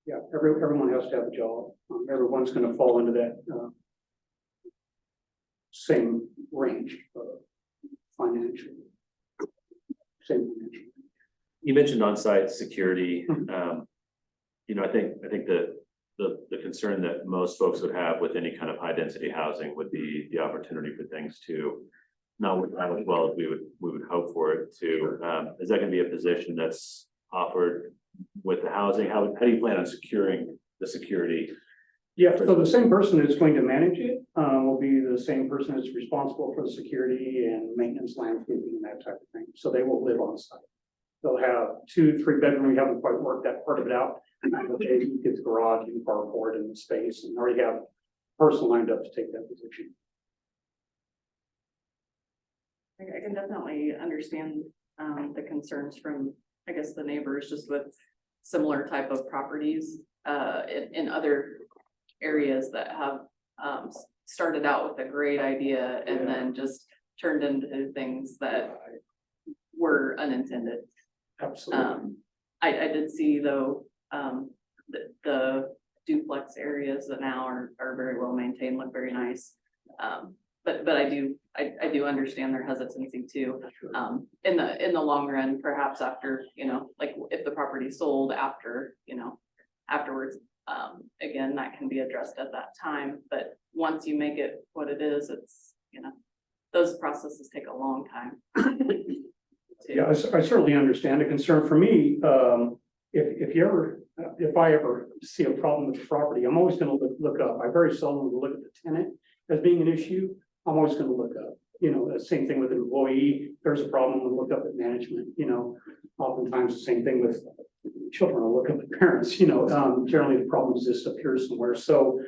yeah, everyone has to have a job. Everyone's going to fall into that same range of financial. Same financial. You mentioned on-site security. I think the concern that most folks would have with any kind of high-density housing would be the opportunity for things to not work out as well as we would hope for it to. Is that gonna be a position that's offered with the housing? How do you plan on securing the security? Yeah, so the same person that's going to manage it will be the same person that's responsible for the security and maintenance, landscaping, and that type of thing. So they will live on site. They'll have 2-3 bedroom. We haven't quite worked that part of it out. They get the garage and carport and the space, and already have a person lined up to take that position. I can definitely understand the concerns from, I guess, the neighbors just with similar type of properties in other areas that have started out with a great idea and then just turned into things that were unintended. Absolutely. I did see though, the duplex areas that now are very well maintained, look very nice. But I do understand their hesitancy too. In the long run, perhaps after, like if the property sold after, afterwards, again, that can be addressed at that time. But once you make it what it is, it's, those processes take a long time. Yeah, I certainly understand the concern. For me, if I ever see a problem with the property, I'm always gonna look up. I very seldom look at the tenant as being an issue. I'm always gonna look up, the same thing with an employee. If there's a problem, we'll look up at management, oftentimes the same thing with children. I'll look up at parents, generally the problem exists up here somewhere. So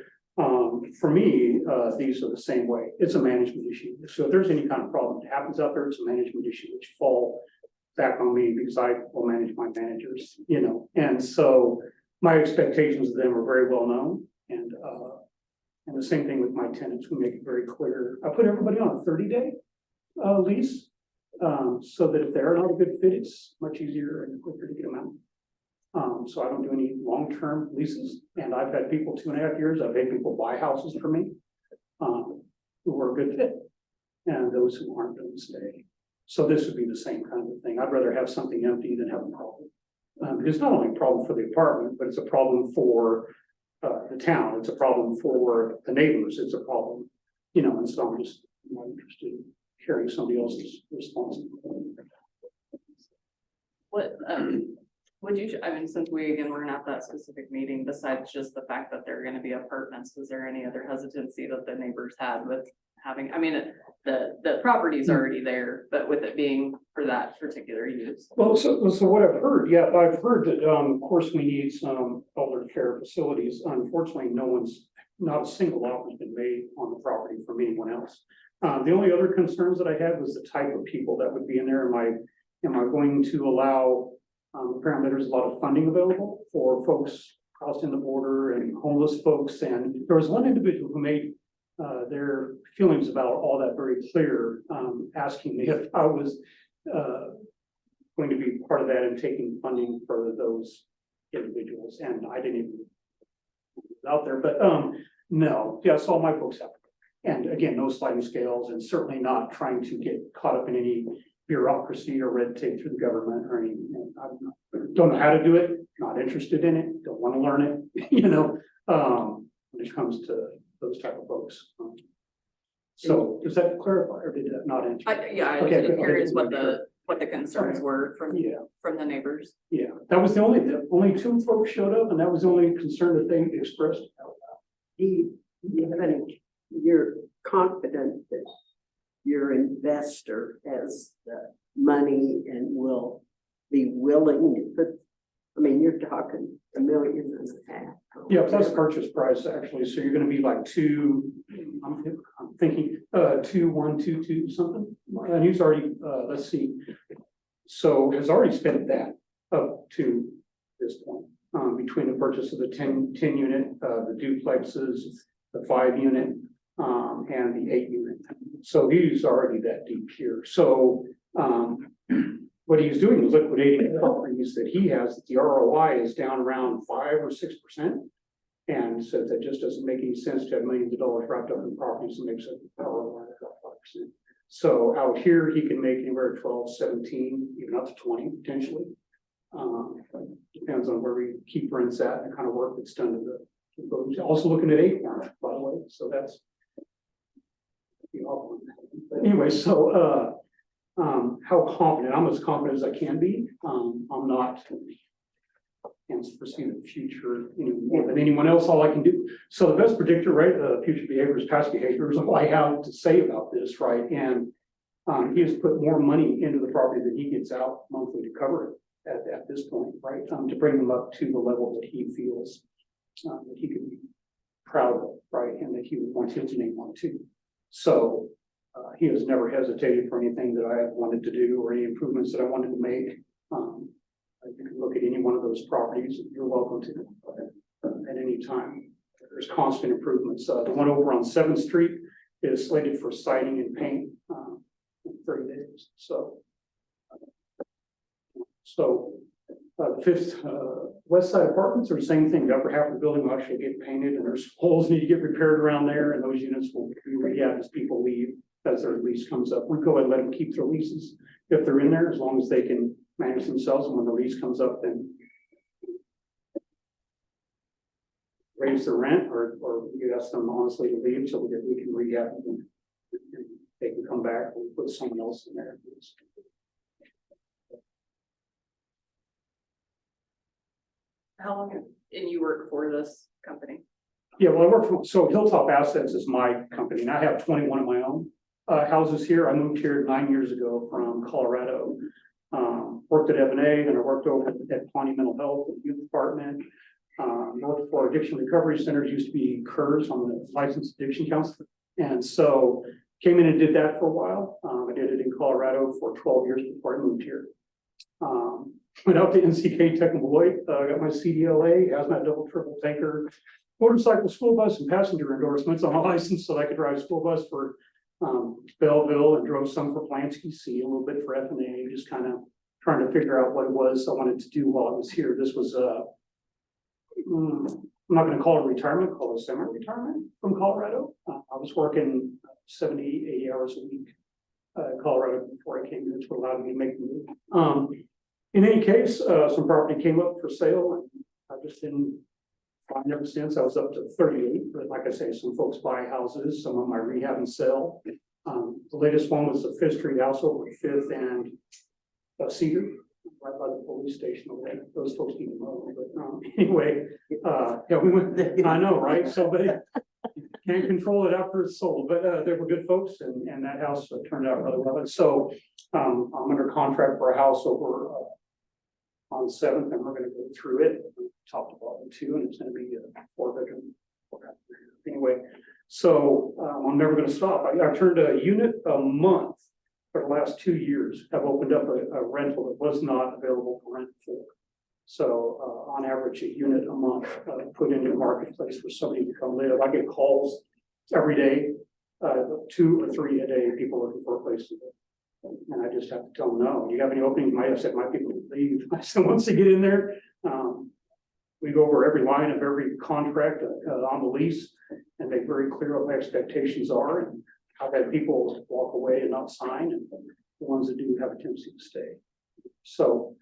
for me, these are the same way. It's a management issue. So if there's any kind of problem that happens out there, it's a management issue which fall back on me because I will manage my managers, and so my expectations of them are very well known. And the same thing with my tenants. We make it very clear. I put everybody on a 30-day lease. so that if they are not a good fit, it's much easier and quicker to get them out. So I don't do any long-term leases, and I've had people 2.5 years, I've had people buy houses for me, who are a good fit, and those who aren't don't stay. So this would be the same kind of thing. I'd rather have something empty than have a problem. It's not only a problem for the apartment, but it's a problem for the town. It's a problem for the neighbors. It's a problem, and so I'm just not interested in hearing somebody else's responsibility. What, would you, I mean, since we, again, we're not at that specific meeting, besides just the fact that they're gonna be apartments, was there any other hesitancy that the neighbors had with having, I mean, the property's already there, but with it being for that particular use? Well, so what I've heard, yeah, I've heard that, of course, we need some elder care facilities. Unfortunately, not a single offer has been made on the property from anyone else. The only other concerns that I had was the type of people that would be in there. Am I going to allow, apparently there's a lot of funding available for folks crossing the border and homeless folks. And there was one individual who made their feelings about all that very clear, asking me if I was going to be part of that and taking funding for those individuals. And I didn't even put it out there, but no, yes, all my folks have. And again, no sliding scales, and certainly not trying to get caught up in any bureaucracy or red tape through the government or any, don't know how to do it, not interested in it, don't want to learn it, when it comes to those type of folks. So does that clarify, or did that not answer? Yeah, I was Okay, just good. curious what the concerns were from the neighbors. Yeah, that was the only 2 folks showed up, and that was the only concern that they expressed. You're confident that your investor has the money and will be willing to put, I mean, you're talking $1.5 million. Yeah, plus purchase price, actually, so you're gonna be like I'm thinking, 2,122 something, and he's already, let's see. So has already spent that up to this point, between the purchase of the 10 unit, the duplexes, the 5 unit, and the 8 unit. So he's already that deep here. So, what he's doing is liquidating the properties that he has, that the ROI is down around 5 or 6%. And so that just doesn't make any sense to have millions of dollars wrapped up in properties and makes it ROI about 5%. So out here, he can make anywhere 12, 17, even up to 20 potentially. Depends on where we keep rents at and the kind of work that's done to the, also looking at Acorn, by the way, so that's. But anyway, so, how confident, I'm as confident as I can be. I'm not, can't foresee the future any more than anyone else, all I can do. So the best predictor, right, future behavior is past behavior, is all I have to say about this, right? And he has put more money into the property than he gets out monthly to cover it at this point, right? To bring them up to the level that he feels that he could be proud of, right? And that he would want his name on too. So he has never hesitated for anything that I wanted to do or any improvements that I wanted to make. You can look at any one of those properties, you're welcome to at any time. There's constant improvements. The one over on 7th Street is slated for siding and paint in 30 days. So, Fifth West Side Apartments are the same thing. The upper half of the building will actually get painted, and there's holes need to get repaired around there, and those units will be rehabbed as people leave, as their lease comes up. We go ahead and let them keep their leases if they're in there, as long as they can manage themselves. And when the lease comes up, then raise the rent, or we ask them honestly to leave so that we can rehab them and they can come back and put someone else in there. How long, and you work for this company? Yeah, well, I work for, so Hilltop Assets is my company, and I have 21 of my own houses here. I moved here 9 years ago from Colorado. Worked at Evan-A, then I worked over at Pawnee Mental Health, the youth department. Worked for addiction recovery centers, used to be CURS, on the licensed addiction counselor. And so came in and did that for a while. I did it in Colorado for 12 years before I moved here. Went out to NCK Tech and Beloit, got my CDLA, hazmat double triple tanker, motorcycle, school bus, and passenger endorsements on my license so that I could drive a school bus for Belleville and drove some for Plansky C, a little bit for F&A, just kind of trying to figure out what it was I wanted to do while I was here. This was I'm not gonna call it retirement, call it semi-retirement from Colorado. I was working 70, 80 hours a week in Colorado before I came here, which allowed me to make the move. In any case, some property came up for sale and I just didn't find ever since. I was up to 38, but like I say, some folks buy houses, some of my rehab and sell. The latest one was the Fifth Street house over at Fifth and Cedar, right by the police station over there. Those folks need to know, but anyway, yeah, we went, I know, right? So, but can't control it after it's sold, but they were good folks and that house turned out really well. And so I'm under contract for a house over on 7th, and we're gonna go through it, top to bottom too, and it's gonna be a 4-bedroom. Anyway, so I'm never gonna stop. I turned a unit a month for the last 2 years. I've opened up a rental that was not available for rent before. So on average, a unit a month put into the marketplace for somebody to come live. I get calls every day, 2 or 3 a day, people looking for a place to live. And I just have to tell them, no, you have any openings? Might have said my people would leave. I said, once they get in there, we go over every line of every contract on the lease and make very clear what my expectations are. And I've had people walk away and not sign, and the ones that do have a tendency to stay. So,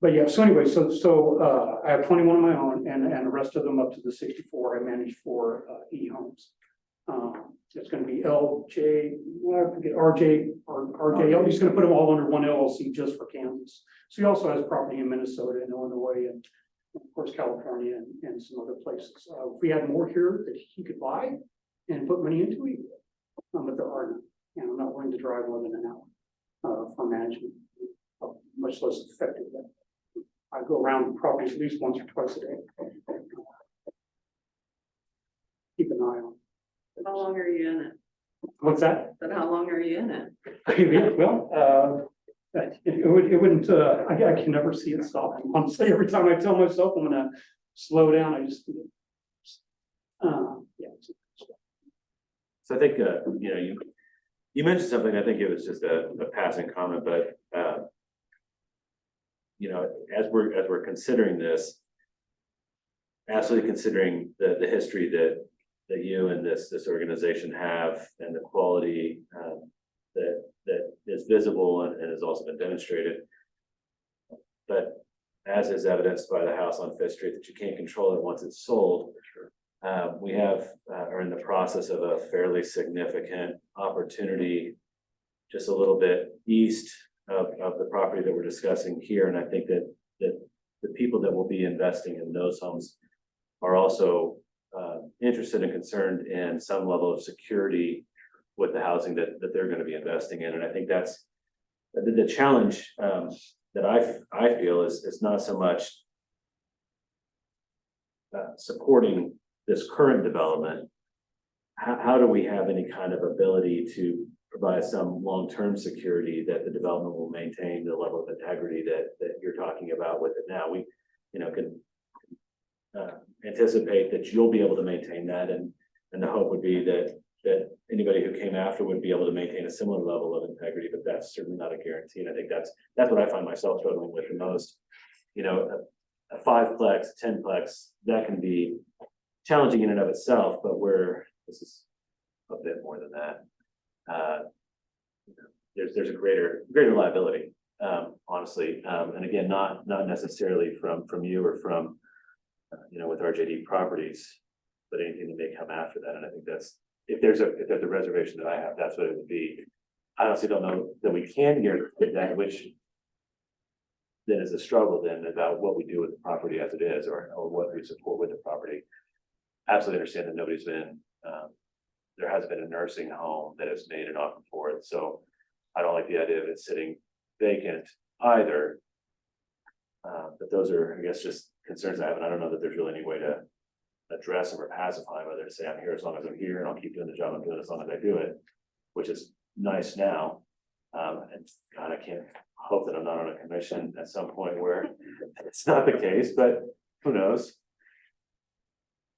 but yeah, so anyway, so I have 21 of my own and the rest of them up to the 64 I manage for E-Homes. It's gonna be LJ, well, I forget, RJ, or RJ, he's gonna put them all under one LLC just for Kansas. So he also has property in Minnesota and Illinois and of course, California and some other places. If we had more here that he could buy and put money into, he would. But there are none, and I'm not willing to drive more than an hour for management, much less effective. I go around properties at least once or twice a day. Keep an eye on. How long are you in it? What's that? But how long are you in it? Well, it wouldn't, I can never see it stopping. Honestly, every time I tell myself I'm gonna slow down, I just, yeah. So I think, you know, you mentioned something, I think it was just a passing comment, but, you know, as we're considering this, absolutely considering the history that you and this organization have and the quality, that is visible and has also been demonstrated. But as is evidenced by the house on Fifth Street, that you can't control it once it's sold. We are in the process of a fairly significant opportunity just a little bit east of the property that we're discussing here. And I think that the people that will be investing in those homes are also interested and concerned in some level of security with the housing that they're going to be investing in. And I think that's the challenge that I feel is not so much supporting this current development. How do we have any kind of ability to provide some long-term security that the development will maintain the level of integrity that you're talking about with it now? We, you know, can anticipate that you'll be able to maintain that, and the hope would be that anybody who came after would be able to maintain a similar level of integrity, but that's certainly not a guarantee. And I think that's what I find myself struggling with the most. You know, a 5-plex, 10-plex, that can be challenging in and of itself, but this is a bit more than that. There's a greater liability, honestly, and again, not necessarily from you or from you know, with RJD properties, but anything that may come after that. And I think that's, if there's a reservation that I have, that's what it would be. I honestly don't know that we can guarantee that, which then is a struggle then about what we do with the property as it is, or what we support with the property. Absolutely understand that nobody's been, there hasn't been a nursing home that has made an offer for it. So I don't like the idea of it sitting vacant either. But those are, I guess, just concerns I have, and I don't know that there's really any way to address them or pacify them, whether to say I'm here as long as I'm here and I'll keep doing the job I'm doing as long as I do it, which is nice now. And God, I can't hope that I'm not on a commission at some point where it's not the case, but who knows?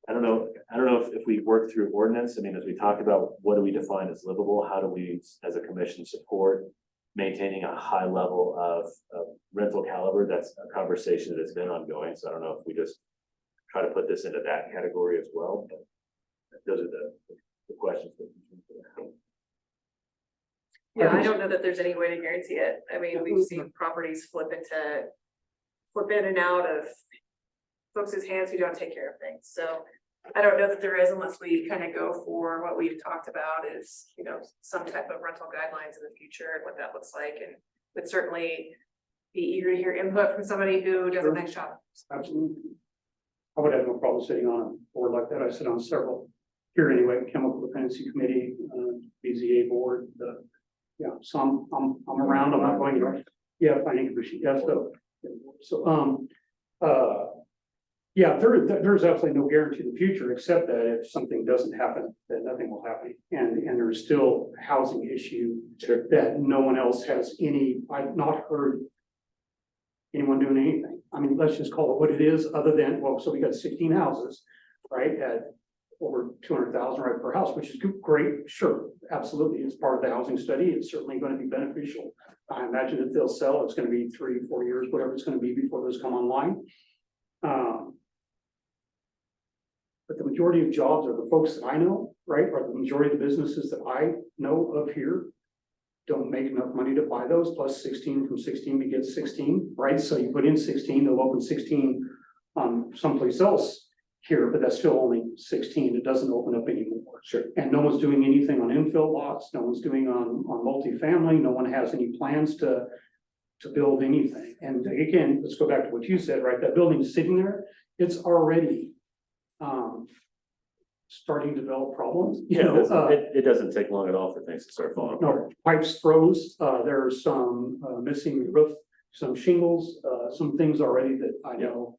I don't know I don't know if we work through ordinance, I mean, as we talk about what do we define as livable, how do we, as a commission, support maintaining a high level of rental caliber? That's a conversation that's been ongoing, so I don't know if we just try to put this into that category as well, but those are the questions. Yeah, I don't know that there's any way to guarantee it. I mean, we've seen properties flip in and out of folks' hands who don't take care of things. So I don't know that there is unless we kind of go for what we've talked about is, you know, some type of rental guidelines in the future and what that looks like, and would certainly be eager to hear input from somebody who does a nice job. Absolutely. I would have no problem sitting on a board like that. I sit on several here anyway, Chemical Dependency Committee, BZA board, yeah, so I'm around, I'm not going to, yeah, planning commission, yeah, yeah, there's absolutely no guarantee in the future, except that if something doesn't happen, then nothing will happen. And there's still a housing issue that no one else has I've not heard anyone doing anything. I mean, let's just call it what it is, other than, well, so we got 16 houses, right, at over 200,000 right per house, which is great, sure, absolutely, it's part of the housing study, it's certainly going to be beneficial. I imagine if they'll sell, it's going to be 3-4 years, whatever it's going to be before those come online. But the majority of jobs are the folks that I know, right, or the majority of the businesses that I know of here don't make enough money to buy those, plus 16 from 16 begets 16, right? So you put in 16, they'll open 16 someplace else here, but that's still only 16. It doesn't open up anymore. Sure. And no one's doing anything on infill lots. No one's doing on multifamily. No one has any plans to build anything. And again, let's go back to what you said, right? That building is sitting there. It's already starting to develop problems. It doesn't take long at all for things to start falling apart. No, pipes froze. There's some missing roof, some shingles, some things already that I know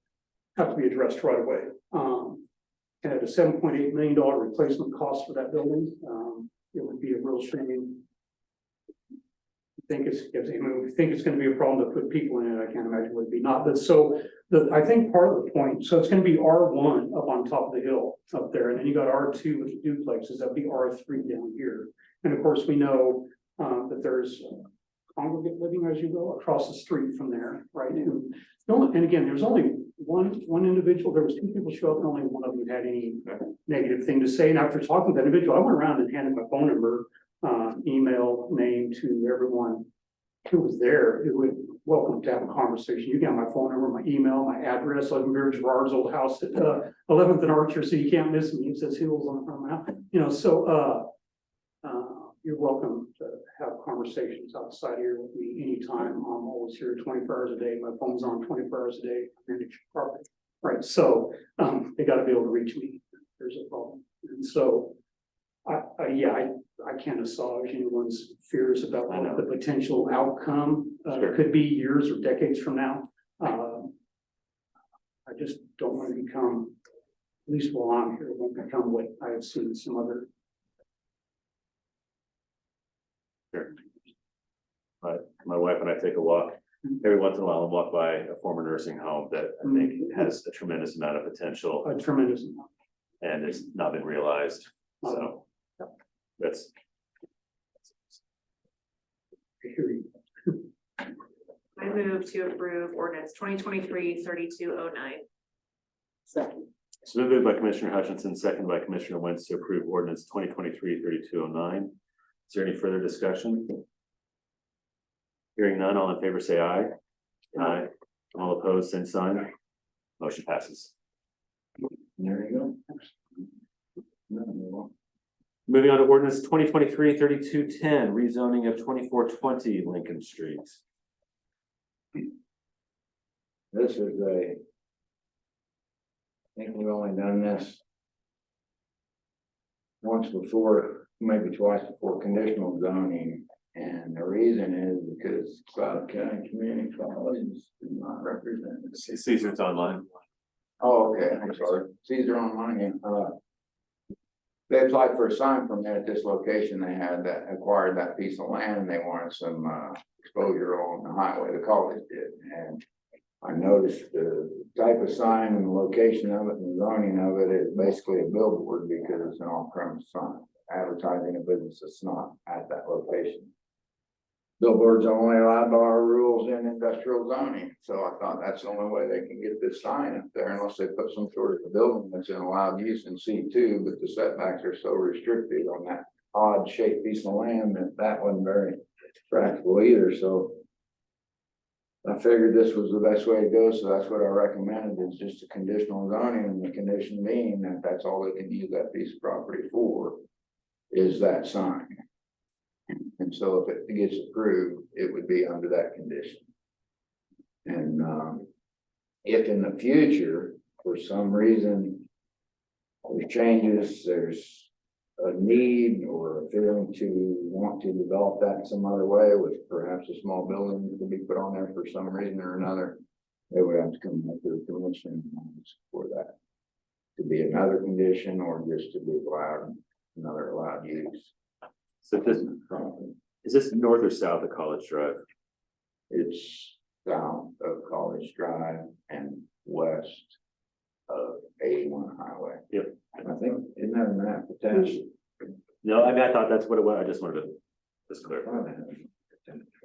have to be addressed right away. And at a $7.8 million replacement cost for that building, it would be a real shame. I think it's going to be a problem to put people in it. I can't imagine it would be not. But so I think part of the point, so it's going to be R1 up on top of the hill up there, and then you got R2 with the duplexes. That'd be R3 down here. And of course, we know that there's congregate living as you go across the street from there, right? And again, there's only one individual. There was 2 people show up, and only one of them had any negative thing to say. And after talking to that individual, I went around and handed my phone number, email, name to everyone who was there. Who would welcome to have a conversation. You got my phone number, my email, my address. I live in Gerard's old house at 11th and Archer, so you can't miss me. It says Hills on the front of my house. You know, so you're welcome to have conversations outside here with me anytime. I'm always here 24 hours a day. My phone's on 24 hours a day. I manage property. Right. So they got to be able to reach me if there's a problem. And so I can't assuage anyone's fears about what the potential outcome could be years or decades from now. I just don't want to become, at least while I'm here, it won't become what I have seen in some other. Sure. My wife and I take a walk every once in a while and walk by a former nursing home that I think has a tremendous amount of potential. A tremendous amount. And it's not been realized. So that's. I hear you. I move to approve ordinance 2023-3209. Second. It's been moved by Commissioner Hutchinson, second by Commissioner Wentz to approve ordinance 2023-3209. Is there any further discussion? Hearing none, all in favor say aye. Aye. All opposed, same sign. Motion passes. There you go. Moving on to ordinance 2023-3210, rezoning of 2420 Lincoln Street. This is I think we've only done this once before, maybe twice before, conditional zoning. And the reason is because Cloud County Community College is not represented. Caesar's online. Oh, okay, I'm sorry. Caesar online. They applied for a sign permit at this location. They had that acquired that piece of land. They wanted some exposure on the highway. The college did, and I noticed the type of sign and the location of it and the zoning of it is basically a billboard because it's an off-premise sign, advertising a business that's not at that location. Billboards are only allowed by our rules in industrial zoning, so I thought that's the only way they can get this sign up there unless they put some sort of a building that's in allowed use in C2, but the setbacks are so restricted on that odd shaped piece of land that wasn't very practical either, so I figured this was the best way to go, so that's what I recommended, is just a conditional zoning, and the condition being that that's all they can use that piece of property for, is that sign. And so if it gets approved, it would be under that condition. And, if in the future, for some reason, there's changes, there's a need or a feeling to want to develop that in some other way with perhaps a small building could be put on there for some reason or another, they would have to come back to the commission for that to be another condition or just to be allowed another allowed use. So this, is this north or south of College Drive? It's south of College Drive and west of 81 Highway. Yep. I think, isn't that a map attached? No, I mean, I thought that's what it was. I just wanted to just clarify. For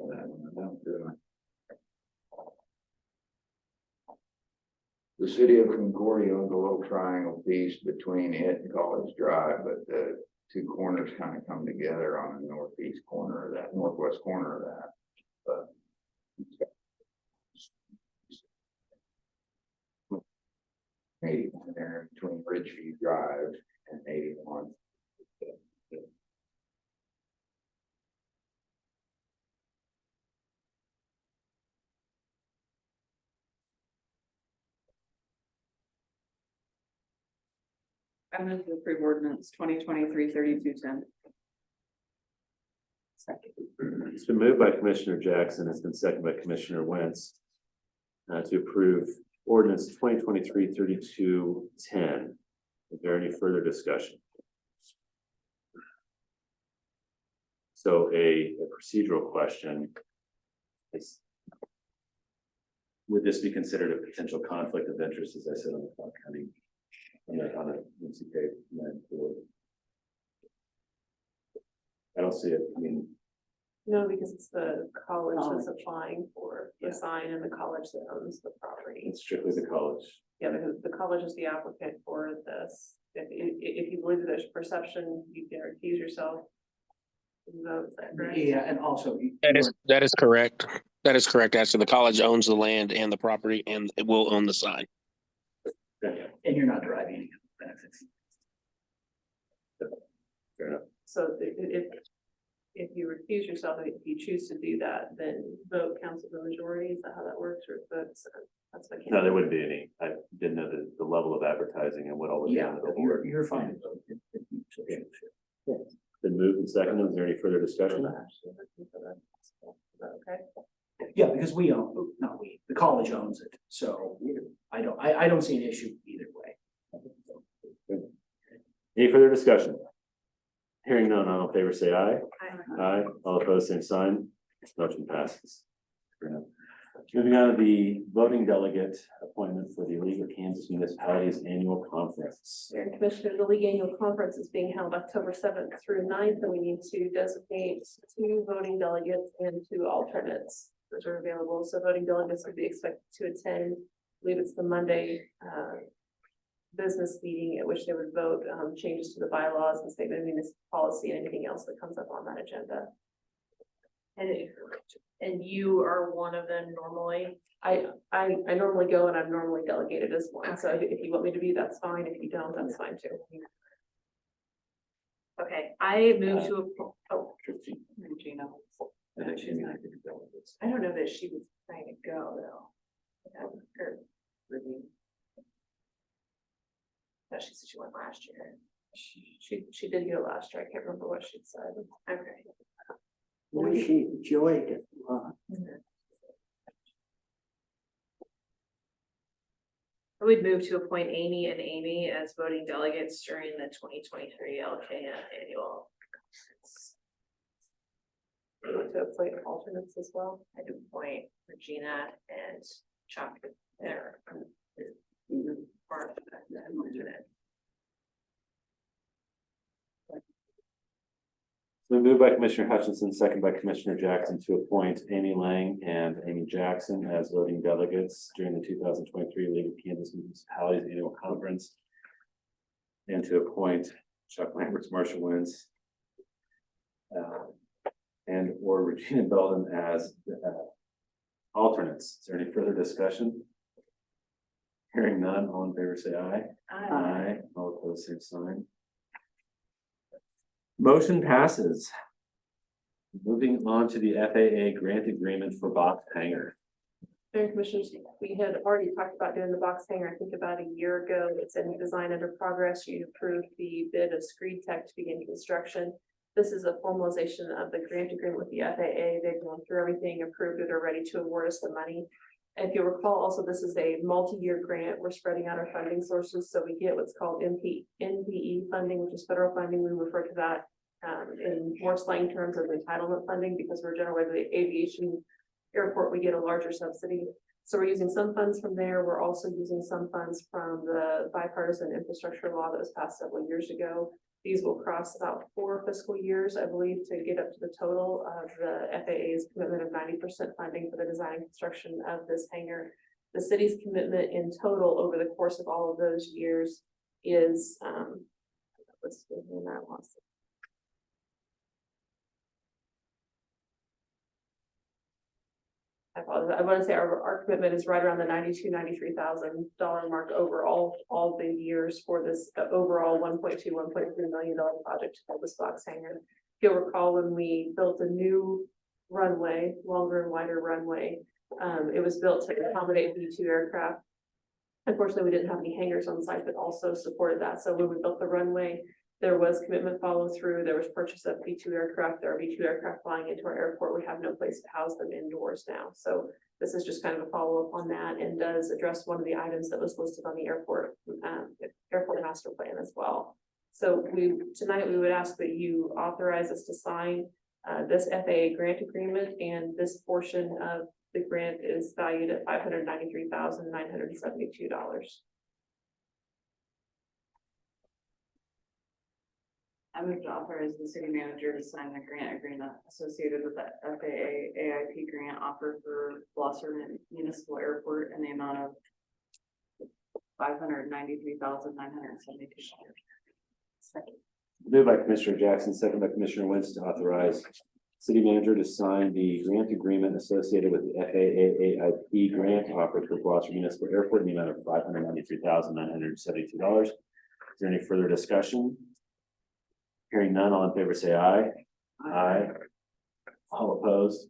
that one, I don't do it. The city of Concordia owns a little triangle piece between it and College Drive, but the two corners kind of come together on the northeast corner of that, northwest corner of that. But maybe there between Ridgeview Drive and 81. I move to approve ordinance 2023-3210. It's been moved by Commissioner Jackson. It's been seconded by Commissioner Wentz to approve ordinance 2023-3210. Is there any further discussion? So a procedural question is, would this be considered a potential conflict of interest, as I said on the Clark County, on a MCK 9-4? I don't see it. I mean, No, because it's the college that's applying for the sign and the college that owns the property. it's strictly the college. Yeah, because the college is the applicant for this. If you believe that there's perception, you can recuse yourself. Vote, is that correct? Yeah, and also. That is correct. That is correct. Actually, the college owns the land and the property and it will own the sign. Okay, And you're not deriving any benefits. fair enough. So if you recuse yourself, if you choose to do that, then vote council the majority. Is that how that works? Or votes? That's what. No, there wouldn't be any. I didn't know the level of advertising and what all would be on the billboard. You're fine. Been moved and seconded. Is there any further discussion? Okay. Yeah, because we own, not we, the college owns it, so I don't see an issue either way. Any further discussion? Hearing none, all in favor say aye. Aye. All opposed, same sign. Motion passes. Moving on to the voting delegate appointment for the League of Kansas Municipalities Annual Conference. Mayor and Commissioner, the league annual conference is being held October 7th through 9th, and we need to designate 2 voting delegates and 2 alternates that are available. So voting delegates would be expected to attend. I believe it's the Monday business meeting at which they would vote changes to the bylaws and statement of municipal policy and anything else that comes up on that agenda. And you are one of them normally? I normally go and I'm normally delegated as one. So if you want me to be, that's fine. If you don't, that's fine too. Okay, I move to, Regina. I don't know that she was trying to go though. No, she said she went last year. She did go last year. I can't remember what she said. Okay. Well, she enjoyed it a lot. I would move to appoint Amy and Amy as voting delegates during the 2023 LKN annual conference. You want to appoint alternates as well? I'd appoint Regina and chapter there. So moved by Commissioner Hutchinson, second by Commissioner Jackson to appoint Amy Lang and Amy Jackson as voting delegates during the 2023 League of Kansas Municipalities Annual Conference. And to appoint Chuck Lamberts, Marshall Wentz, and or Regina Belden as alternates. Is there any further discussion? Hearing none, all in favor say aye. Aye. All opposed, same sign. Motion passes. Moving on to the FAA grant agreement for box hangar. Mayor Commissioners, we had already talked about doing the box hangar, I think about a year ago. It's in design under progress. You approved the bid of Screed Tech to begin construction. This is a formalization of the grant agreement with the FAA. They've gone through everything, approved it, are ready to award us the money. If you'll recall, also, this is a multi-year grant. We're spreading out our funding sources, so we get what's called NPE funding, which is federal funding. We refer to that in more slang terms as entitlement funding, because we're generally the aviation airport, we get a larger subsidy. So we're using some funds from there. We're also using some funds from the bipartisan infrastructure law that was passed several years ago. These will cross about 4 fiscal years, I believe, to get up to the total of the FAA's commitment of 90% funding for the design and construction of this hangar. The city's commitment in total over the course of all of those years is, let's see when that was. I apologize. I want to say our commitment is right around the $93,000 mark over all the years for this overall $1.3 million project to build this box hangar. If you'll recall, when we built a new runway, longer and wider runway, it was built to accommodate B-2 aircraft. Unfortunately, we didn't have any hangars on site, but also supported that. So when we built the runway, there was commitment follow through. There was purchase of B-2 aircraft. There are B-2 aircraft flying into our airport. We have no place to house them indoors now. So this is just kind of a follow up on that, and does address one of the items that was listed on the airport master plan as well. So tonight we would ask that you authorize us to sign this FAA grant agreement, and this portion of the grant is valued at $593,972. I move to authorize the city manager to sign the grant agreement associated with the FAA AIP grant offer for Blosser Municipal Airport in the amount of $593,972. Second. Moved by Commissioner Jackson, second by Commissioner Wentz to authorize city manager to sign the grant agreement associated with the FAA AIP grant offered for Blosser Municipal Airport in the amount of $593,972. Is there any further discussion? Hearing none, all in favor say aye. Aye. All opposed?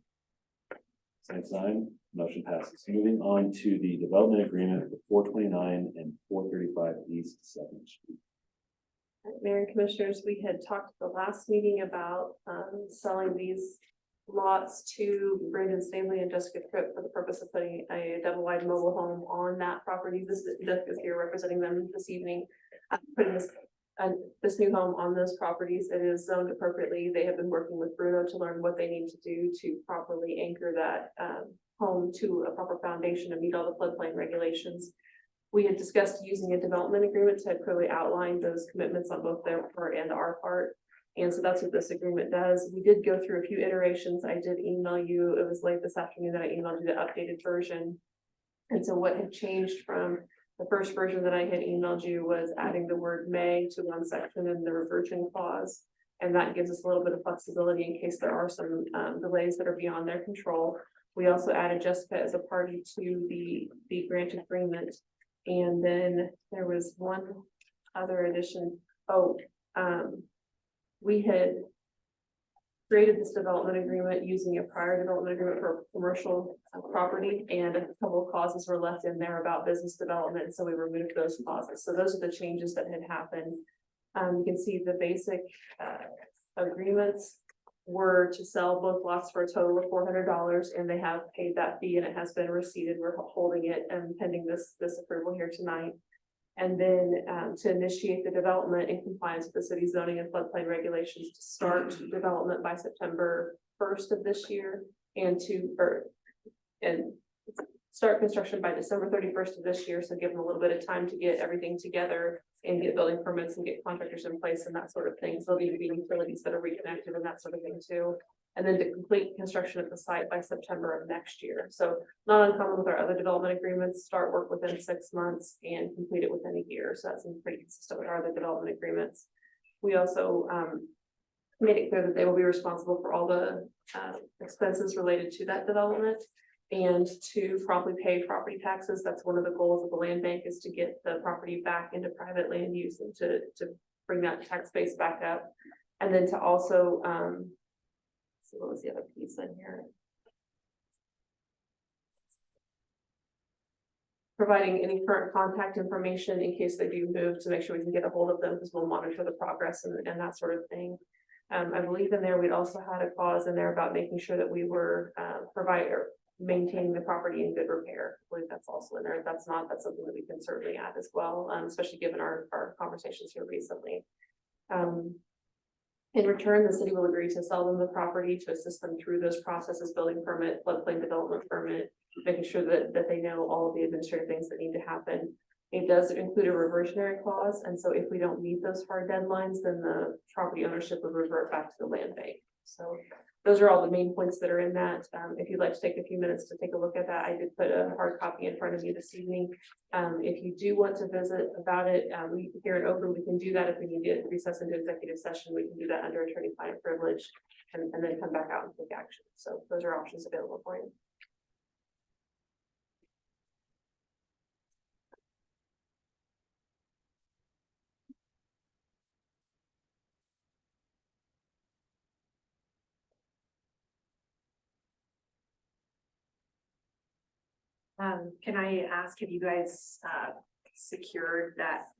Same sign, motion passes. Moving on to the development agreement for 429 and 435 East 2nd Street. Mayor and Commissioners, we had talked at the last meeting about selling these lots to Brandon Stanley and Jessica Tripp for the purpose of putting a double wide mobile home on that property. Jessica's here representing them this evening. Putting this new home on those properties. It is zoned appropriately. They have been working with Bruno to learn what they need to do to properly anchor that home to a proper foundation and meet all the floodplain regulations. We had discussed using a development agreement to clearly outline those commitments on both their part and our part. And so that's what this agreement does. We did go through a few iterations. I did email you. It was late this afternoon that I emailed you the updated version. And so what had changed from the first version that I had emailed you was adding the word may to one section in the reversion clause. And that gives us a little bit of flexibility in case there are some delays that are beyond their control. We also added Jessica as a party to the grant agreement. And then there was one other addition. We had created this development agreement using a prior development agreement for commercial property, and a couple of clauses were left in there about business development, so we removed those clauses. So those are the changes that had happened. You can see the basic agreements were to sell both lots for a total of $400, and they have paid that fee and it has been receipted. We're holding it and pending this approval here tonight. And then to initiate the development in compliance with the city's zoning and floodplain regulations to start development by September 1st of this year, and start construction by December 31st of this year, so give them a little bit of time to get everything together and get building permits and get contractors in place and that sort of thing. So there'll be utilities that are reconnected and that sort of thing too. And then to complete construction of the site by September of next year. So not uncommon with our other development agreements, start work within 6 months and complete it within a year. So that's pretty consistent with our other development agreements. We also made it clear that they will be responsible for all the expenses related to that development and to promptly pay property taxes. That's one of the goals of the land bank, is to get the property back into private land use and to bring that tax base back up. And then to also, so what was the other piece in here? Providing any current contact information in case they do move, to make sure we can get a hold of them, because we'll monitor the progress and that sort of thing. I believe in there, we'd also had a clause in there about making sure that we were maintaining the property in good repair. I believe that's also in there. If that's not, that's something that we can certainly add as well, especially given our conversations here recently. In return, the city will agree to sell them the property to assist them through those processes, building permit, floodplain development permit, making sure that they know all of the administrative things that need to happen. It does include a reversionary clause, and so if we don't meet those hard deadlines, then the property ownership would revert back to the land bank. So those are all the main points that are in that. If you'd like to take a few minutes to take a look at that, I did put a hard copy in front of you this evening. If you do want to visit about it, we here in open, we can do that. If we need to recess into executive session, we can do that under attorney-client privilege and then come back out and take action. So those are options available for you. Can I ask, have you guys secured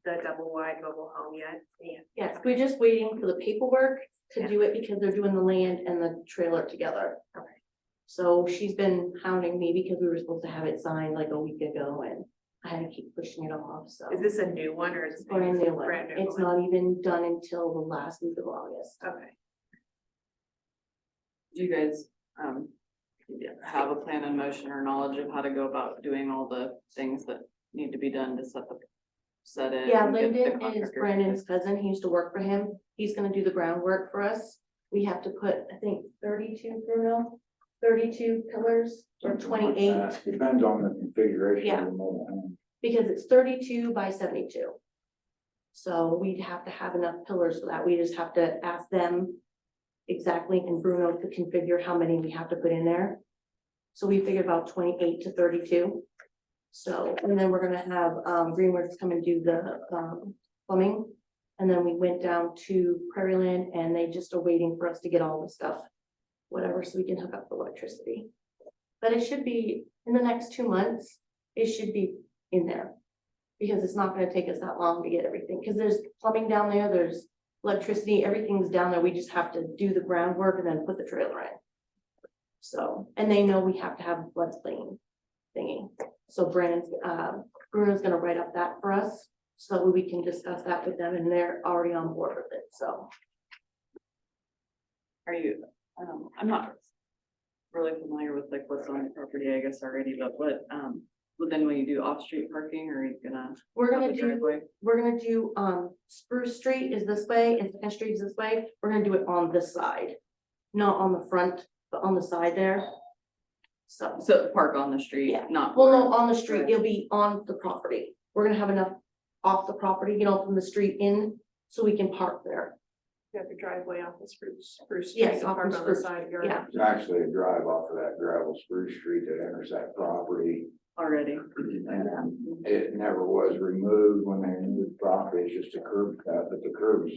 the double wide mobile home yet? Yeah. Yes, we're just waiting for the paperwork to Yeah. do it because they're doing the land and the trailer together. Okay. So she's been hounding me because we were supposed to have it signed like a week ago and I had to keep pushing it off, so. Is this a new one or is this? Brand new one. Brand new It's one? not even done until the last week of August. Okay. Do you guys, have a plan in motion or knowledge of how to go about doing all the things that need to be done to set it? Yeah, and get the Lyndon is contractors in Brandon's place? cousin. He used to work for him. He's gonna do the groundwork for us. We have to put, I think, 32, Bruno, 32 pillars or 28. Depends on the configuration Yeah. of the mobile home. Because it's 32 by 72. So we'd have to have enough pillars for that. We just have to ask them exactly, and Bruno to configure how many we have to put in there. So we figured about 28 to 32. So, and then we're gonna have Greenworks come and do the plumbing. And then we went down to Prairie Land and they just are waiting for us to get all the stuff, whatever, so we can hook up the electricity. But it should be, in the next 2 months, it should be in there. Because it's not gonna take us that long to get everything, because there's plumbing down there, there's electricity, everything's down there, we just have to do the groundwork and then put the trailer in. So, and they know we have to have a floodplain thingy, so Bruno's gonna write up that for us, so that we can discuss that with them, and they're already on board with it, so. Are you, I'm not really familiar with like what's on the property, I guess already, but well, then when you do off-street parking, or are you gonna? We're gonna have a do, driveway? Spruce Street is this way, and Second Street is this way, we're gonna do it on this side. Not on the front, but on the side there. So, So park on the street, Yeah. not. well, no, on the street, it'll be on the property, we're gonna have enough off the property, from the street in, so we can park there. You have your driveway off the Spruce Street. Yes, and off park the on the Spruce, side of your. yeah. It's actually a drive off of that gravel Spruce Street that enters that property. Already. And it never was removed when they removed the property, it's just a curb cut, but the curbs,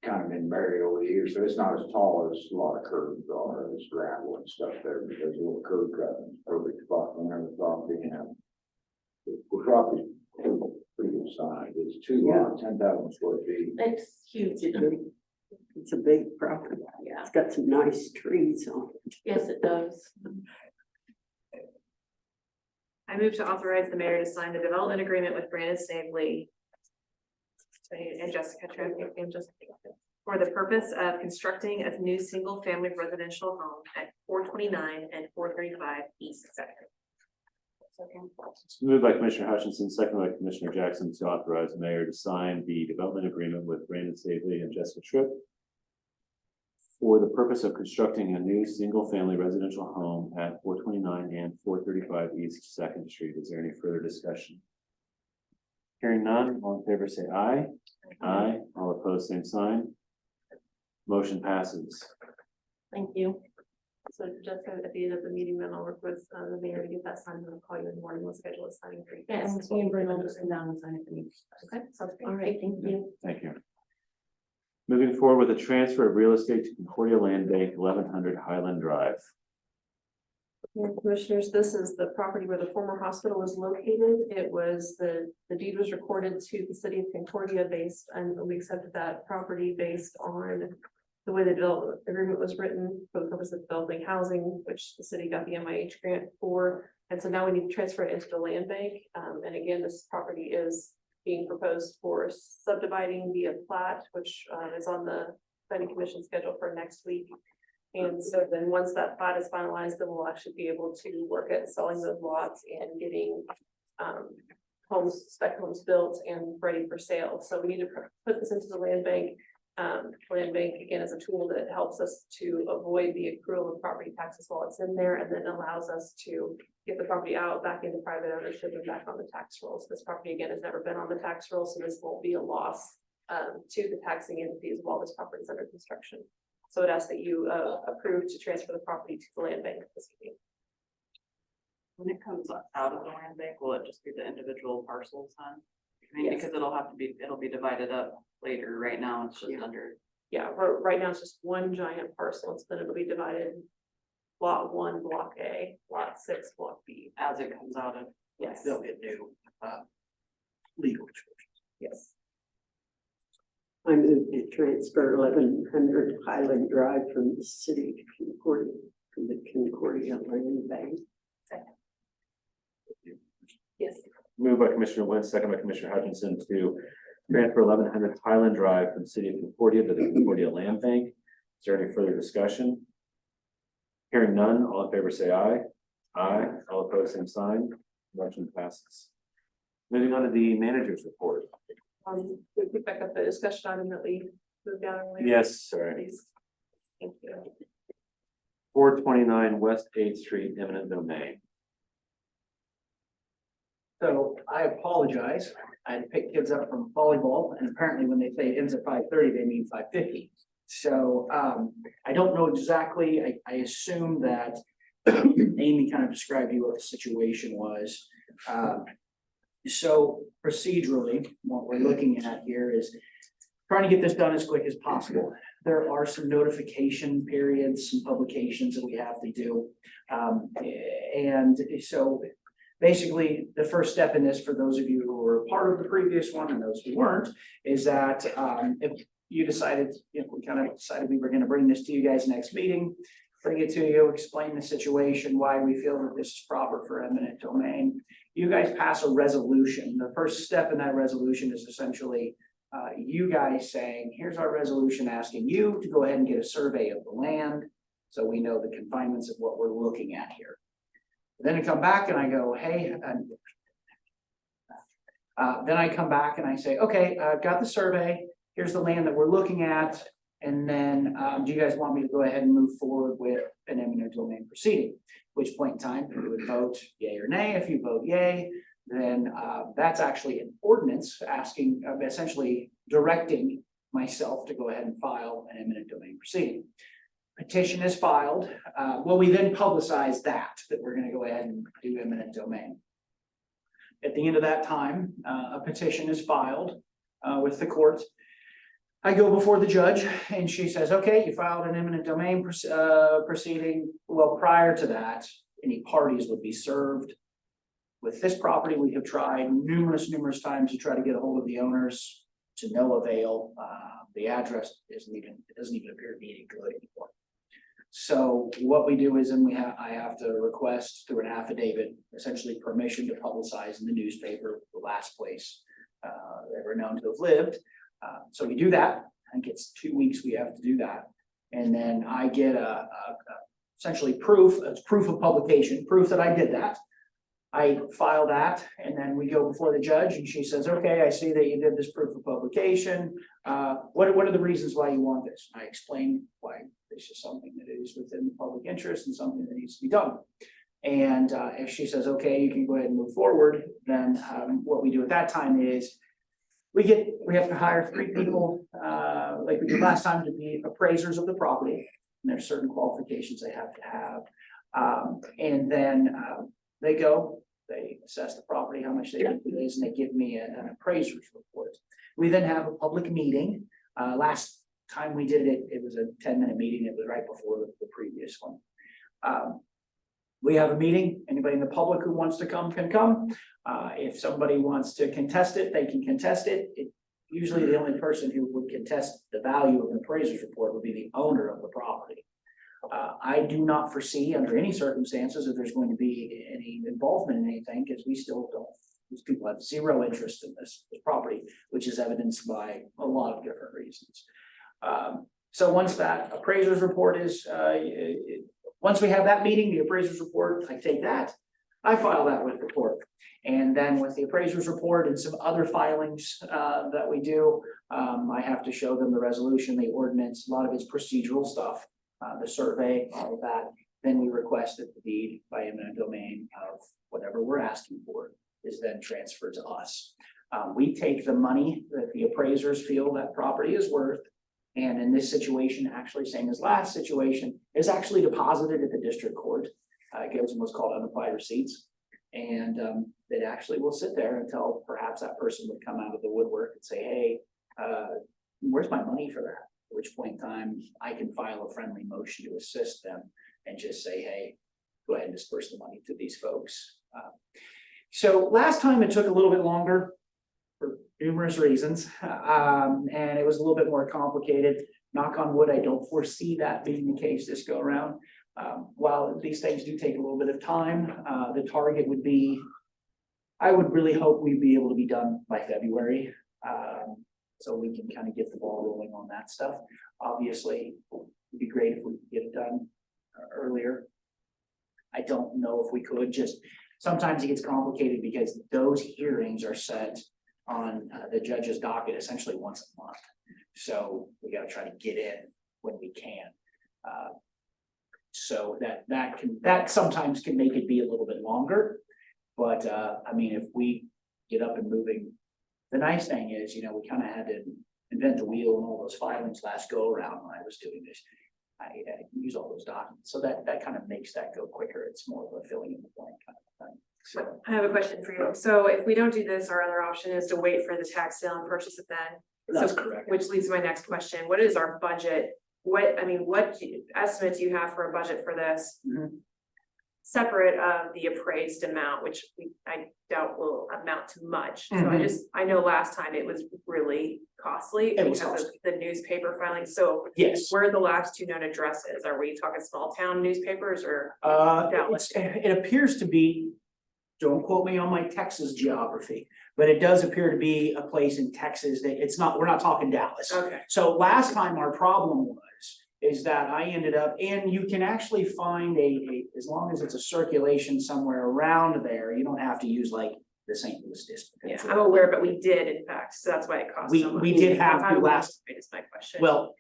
kind of been buried over the years, so it's not as tall as a lot of curbs are, there's gravel and stuff there, because a little curb cut, and perfect spot on the property, and the property, pretty good size, it's 10,000 square feet. It's huge, It's a big property. yeah, It's got some nice trees on it. yes, it does. I move to authorize the mayor to sign the development agreement with Brandon Snavely and Jessica for the purpose of constructing a new single-family residential home at 429 and 435 East Second. It's moved by Commissioner Hutchinson, second by Commissioner Jackson to authorize the mayor to sign the development agreement with Brandon Staveley and Jessica Tripp for the purpose of constructing a new single-family residential home at 429 and 435 East Second Street. Is there any further discussion? Hearing none, all in favor say aye. Aye. All opposed, same sign. Motion passes. Thank you. So just at the end of the meeting, then I'll work with the mayor to get that signed, and I'll call you in the morning, we'll schedule a signing for you. Yeah, and me and Brenda will just come down and sign it for you. Okay, sounds great. All right, thank you. Thank you. Moving forward with a transfer of real estate to Concordia Land Bank, 1100 Highland Drive. Yeah, Commissioners, this is the property where the former hospital is located. It was, the deed was recorded to the city of Concordia based, and we accepted that property based on the way the development agreement was written for the purpose of developing housing, which the city got the MIH grant for. And so now we need to transfer it into the land bank. And again, this property is being proposed for subdividing via plat, which is on the planning commission schedule for next week. And so then once that plat is finalized, then we'll actually be able to work at selling those lots and getting homes, spec homes built and ready for sale. So we need to put this into the land bank. Land bank, again, is a tool that helps us to avoid the accrual of property taxes while it's in there, and then allows us to get the property out back into private ownership and back on the tax rolls. This property, again, has never been on the tax roll, so this won't be a loss to the taxing entities while this property is under construction. So I'd ask that you approve to transfer the property to the land bank this evening. When it comes out of the land bank, will it just be the individual parcels then? I mean, Yes. because it'll be divided up later. Right now, it's just under. Yeah, right now it's just one giant parcel, so then it'll be divided. Lot 1, block A, lot 6, block B. As it comes out of. Yes, They'll get new, legal descriptions. yes. I move to transfer 1100 Highland Drive from the city of Concordia to the Concordia Land Bank. Yes. Moved by Commissioner Wentz, second by Commissioner Hutchinson to transfer 1100 Highland Drive from the city of Concordia to the Concordia Land Bank. Is there any further discussion? Hearing none, all in favor say aye. Aye. All opposed, same sign. Motion passes. Moving on to the manager's report. We pick back up the discussion item that we moved down earlier. Yes, sorry. Please. Thank you. 429 West 8th Street, eminent domain. So I apologize. I had to pick kids up from volleyball, and apparently when they say it ends at 5:30, they mean 5:50. So I don't know exactly. I assume that Amy kind of described you what the situation was. So procedurally, what we're looking at here is trying to get this done as quick as possible. There are some notification periods, some publications that we have to do. And so basically, the first step in this, for those of you who were a part of the previous one and those who weren't, is that if you decided, we kind of decided we were going to bring this to you guys next meeting, bring it to you, explain the situation, why we feel that this is proper for eminent domain. You guys pass a resolution. The first step in that resolution is essentially you guys saying, here's our resolution asking you to go ahead and get a survey of the land so we know the confinements of what we're looking at here. Then I come back and I go, hey, then I come back and I say, okay, I've got the survey. Here's the land that we're looking at. And then do you guys want me to go ahead and move forward with an eminent domain proceeding? Which point in time you would vote yay or nay. If you vote yay, then that's actually an ordinance asking, essentially directing myself to go ahead and file an eminent domain proceeding. Petition is filed. Well, we then publicize that we're going to go ahead and do eminent domain. At the end of that time, a petition is filed with the court. I go before the judge and she says, okay, you filed an eminent domain proceeding. Well, prior to that, any parties would be served. With this property, we have tried numerous times to try to get a hold of the owners, to no avail. The address doesn't even appear to be any good anymore. So what we do is, I have to request through an affidavit, essentially permission to publicize in the newspaper, the last place ever known to have lived. So we do that. I think it's 2 weeks we have to do that. And then I get a essentially proof, it's proof of publication, proof that I did that. I file that, and then we go before the judge, and she says, okay, I see that you did this proof of publication. What are the reasons why you want this? I explain why this is something that is within the public interest and something that needs to be done. And if she says, okay, you can go ahead and move forward, then what we do at that time is we have to hire 3 people, like we did last time, to be appraisers of the property. And there's certain qualifications they have to have. And then they go, they assess the property, how much they think it is, and they give me an appraiser's report. We then have a public meeting. Last time we did it, it was a 10-minute meeting. It was right before the previous one. We have a meeting. Anybody in the public who wants to come can come. If somebody wants to contest it, they can contest it. Usually the only person who would contest the value of an appraiser's report would be the owner of the property. I do not foresee under any circumstances that there's going to be any involvement in anything, because we still don't, these people have zero interest in this property, which is evidenced by a lot of different reasons. So once that appraiser's report is, once we have that meeting, the appraiser's report, I take that, I file that with the court. And then with the appraiser's report and some other filings that we do, I have to show them the resolution, the ordinance, a lot of it's procedural stuff, the survey, all of that. Then we request that the deed by eminent domain of whatever we're asking for is then transferred to us. We take the money that the appraisers feel that property is worth, and in this situation, actually same as last situation, is actually deposited at the district court. It goes in what's called unapplied receipts. And it actually will sit there until perhaps that person would come out of the woodwork and say, hey, where's my money for that? At which point in time, I can file a friendly motion to assist them and just say, hey, go ahead and disperse the money to these folks. So last time it took a little bit longer for numerous reasons, and it was a little bit more complicated. Knock on wood, I don't foresee that being the case this go around. While these things do take a little bit of time, the target would be, I would really hope we'd be able to be done by February. So we can kind of get the ball rolling on that stuff. Obviously, it'd be great if we could get it done earlier. I don't know if we could, just sometimes it gets complicated because those hearings are set on the judge's docket essentially once a month. So we got to try to get in when we can. So that sometimes can make it be a little bit longer, but I mean, if we get up and moving, the nice thing is, you know, we kind of had to invent the wheel and all those filings last go around when I was doing this. I use all those documents, so that kind of makes that go quicker. It's more of a filling in the blank kind of thing. So I have a question for you. So if we don't do this, our other option is to wait for the tax sale and purchase it then. That's So, correct. which leads to my next question. What is our budget? What estimate do you have for a budget for this? Mhm. Separate of the appraised amount, which I doubt will amount to much. So Mhm. I know last time it was really costly It was because of the newspaper filing. So Yes. where are the last 2 known addresses? Are we talking small town newspapers or? It appears to be, don't quote me on my Texas geography, but it does appear to be a place in Texas that it's not, we're not talking Dallas. Okay, So last time our problem is that I ended up, and you can actually find as long as it's a circulation somewhere around there, you don't have to use like the St. Louis district. yeah, I'm aware, but we did in fact, so that's why it cost so much. We did have to last, Is my question. well,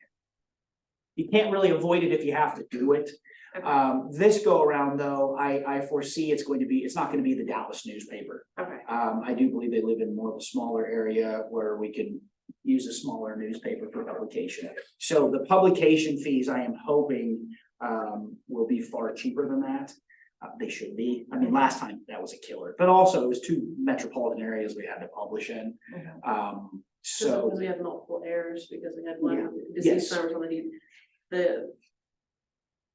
you can't really avoid it if you have to do it. Okay. This go around though, I foresee it's not going to be the Dallas newspaper. Okay, I do believe they live in more of a smaller area where we can use a smaller newspaper for publication. So the publication fees, I am hoping, will be far cheaper than that. They should be. I mean, last time that was a killer, but also it was 2 metropolitan areas we had to publish in. So Because we had multiple errors, because we had Yeah. one Yes. deceased members on the deed. The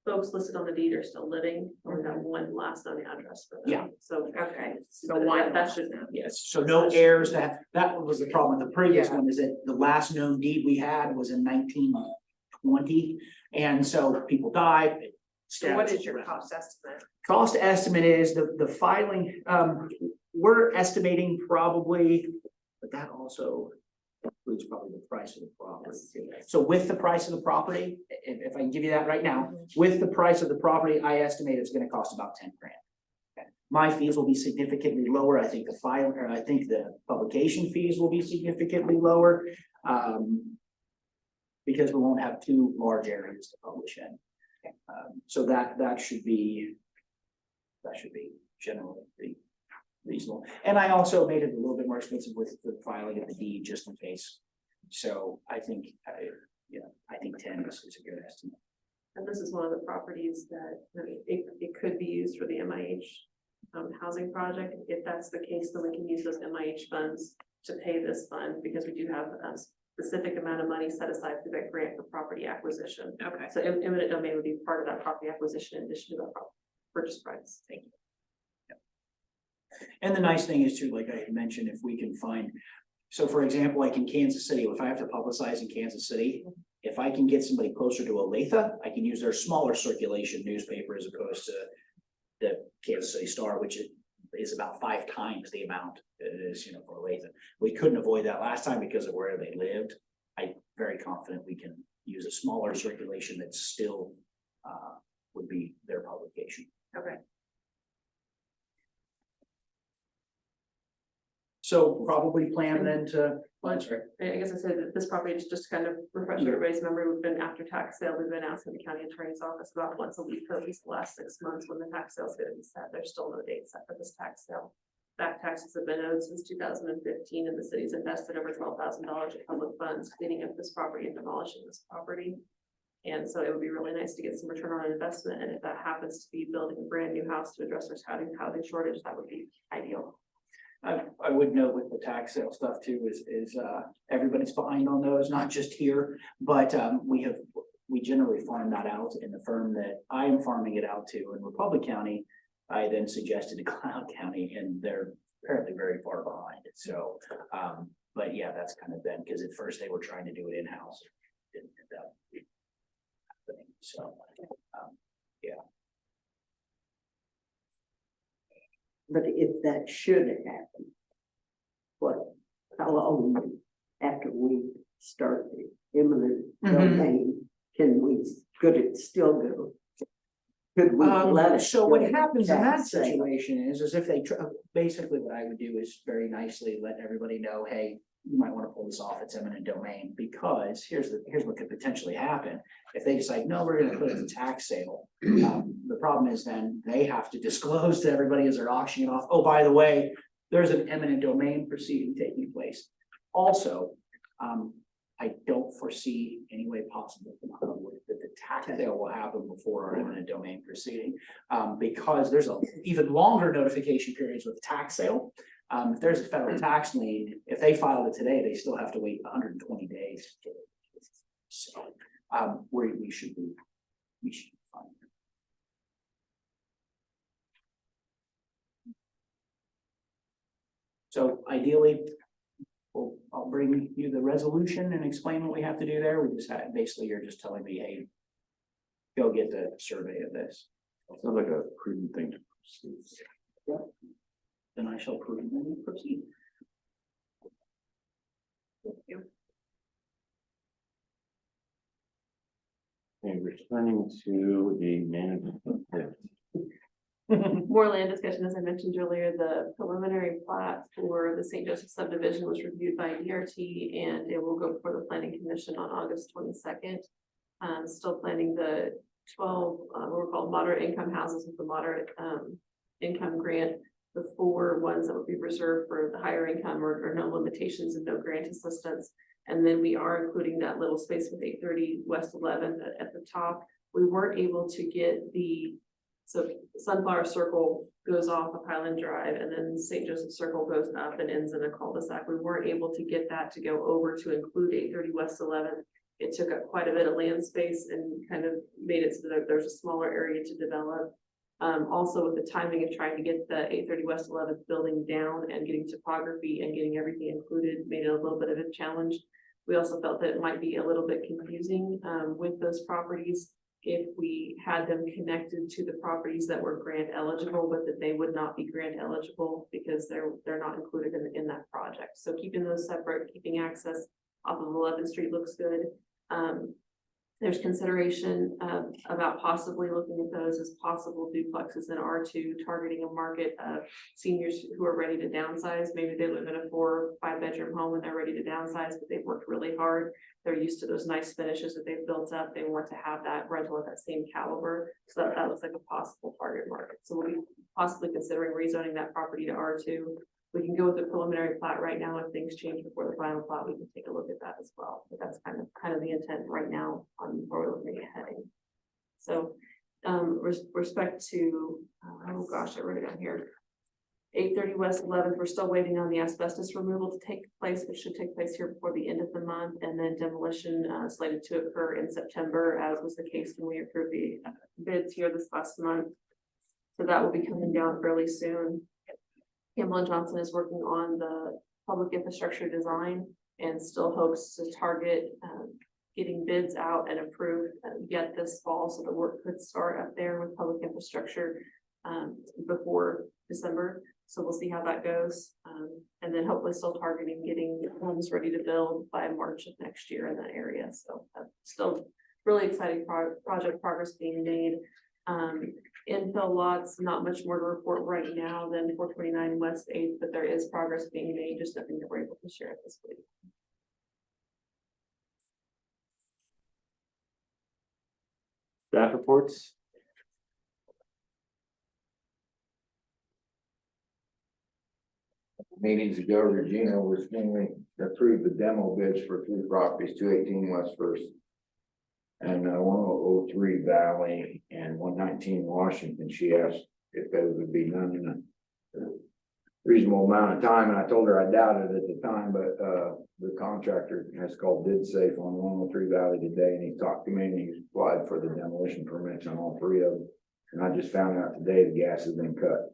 folks listed on the deed are still living, or we got one last on the address for them. Yeah. So. okay, so But one. that should, yes, so no heirs that was the problem. The previous Yeah. one is that the last known deed we had was in 1920. And so people died. So what is your cost estimate? Cost estimate is the filing, we're estimating probably, but that also, includes probably the price of the property too. So with the price of the property, if I can give you that right now, with the price of the property, I estimate it's gonna cost about 10 grand. Okay. My fees will be significantly lower. I think I think the publication fees will be significantly lower. Because we won't have two large areas to publish in. So that should be generally reasonable. And I also made it a little bit more expensive with the filing of the deed just in case. So I think, I think 10 is a good estimate. And this is one of the properties that, I mean, it could be used for the MIH housing project. If that's the case, then we can use those MIH funds to pay this fund, because we do have a specific amount of money set aside for that grant for property acquisition. Okay. So eminent domain would be part of that property acquisition in addition to the purchase price. Thank you. And the nice thing is too, like I had mentioned, if we can find, so for example, like in Kansas City, if I have to publicize in Kansas City, if I can get somebody closer to Olathe, I can use their smaller circulation newspaper as opposed to the Kansas City Star, which is about 5 times the amount it is, for Olathe. We couldn't avoid that last time because of where they lived. I'm very confident we can use a smaller circulation that still would be their publication. Okay. So probably plan then to, I guess I said that this property is just kind of refresh everybody's memory. We've been after tax sale. We've been asking the county attorney's office about once a week for at least the last 6 months when the tax sale is going to be set. There's still no date set for this tax sale. Back taxes have been owed since 2015, and the city's invested over $12,000 in public funds cleaning up this property and demolishing this property. And so it would be really nice to get some return on investment. And if that happens to be building a brand new house to address our housing shortage, that would be ideal. I would note with the tax sale stuff too, is everybody's behind on those, not just here, but we generally farm that out in the firm that I am farming it out to in Republic County. I then suggested to Cloud County, and they're apparently very far behind it. So, but yeah, that's kind of been, because at first they were trying to do it in-house. Didn't end up happening. So, yeah. But if that should happen, how long after we start the eminent domain could it still go? Could we let it? So what go happens in that tax sale? situation is if they, basically what I would do is very nicely let everybody know, hey, you might want to pull this off, it's eminent domain, because here's what could potentially happen. If they decide, no, we're gonna put it in tax sale, the problem is then they have to disclose to everybody as they're auctioning off, oh, by the way, there's an eminent domain proceeding taking place. Also, I don't foresee any way possible that the tax sale will happen before our eminent domain proceeding, because there's even longer notification periods with tax sale. If there's a federal tax lien, if they file it today, they still have to wait 120 days. So, we should be fine. So ideally, I'll bring you the resolution and explain what we have to do there. We just had, basically, you're just telling me, hey, go get the survey of this. Sounds like a prudent thing to pursue. Yep. Then I shall prudently proceed. Thank you. Okay, returning to the management. More land discussion, as I mentioned earlier, the preliminary plat for the St. Joseph subdivision was reviewed by DRT, and it will go before the planning commission on August 22nd. Still planning the 12 what we're called moderate income houses with the moderate income grant. The 4 ones that would be reserved for the higher income or no limitations and no grant assistance. And then we are including that little space with 830 West 11th at the top. We weren't able to get so Sunflower Circle goes off of Highland Drive, and then St. Joseph Circle goes up and ends in a cul-de-sac. We weren't able to get that to go over to include 830 West 11th. It took up quite a bit of land space and kind of made it so that there's a smaller area to develop. Also with the timing of trying to get the 830 West 11th building down and getting topography and getting everything included made it a little bit of a challenge. We also felt that it might be a little bit confusing with those properties, if we had them connected to the properties that were grant eligible, but that they would not be grant eligible because they're not included in that project. So keeping those separate, keeping access off of 11th Street looks good. There's consideration about possibly looking at those as possible duplexes in R2, targeting a market of seniors who are ready to downsize. Maybe they live in a 4 or 5 bedroom home and they're ready to downsize, but they've worked really hard. They're used to those nice finishes that they've built up. They want to have that rental at that same caliber. So that looks like a possible target market. So we'll be possibly considering rezoning that property to R2. We can go with the preliminary plat right now. If things change before the final plat, we can take a look at that as well. But that's kind of the intent right now on where we're looking at heading. So, respect to, oh gosh, I wrote it down here. 830 West 11th, we're still waiting on the asbestos removal to take place, which should take place here before the end of the month, and then demolition slated to occur in September, as was the case when we approved the bids here this last month. So that will be coming down fairly soon. Campbell & Johnson is working on the public infrastructure design and still hopes to target getting bids out and approved yet this fall, so the work could start up there with public infrastructure before December. So we'll see how that goes. And then hopefully still targeting getting homes ready to build by March of next year in that area. So still really exciting project progress being made. Infill lots, not much more to report right now than 429 West 8th, but there is progress being made, just nothing that we're able to share at this point. Staff reports? Meetings ago, Regina was when we approved the demo bids for 3 properties, 218 West First and 103 Valley and 119 Washington. She asked if those would be done in a reasonable amount of time, and I told her I doubted it at the time, but the contractor has called bid safe on 103 Valley today, and he talked to me and he's applied for the demolition permits on all 3 of them. And I just found out today the gas has been cut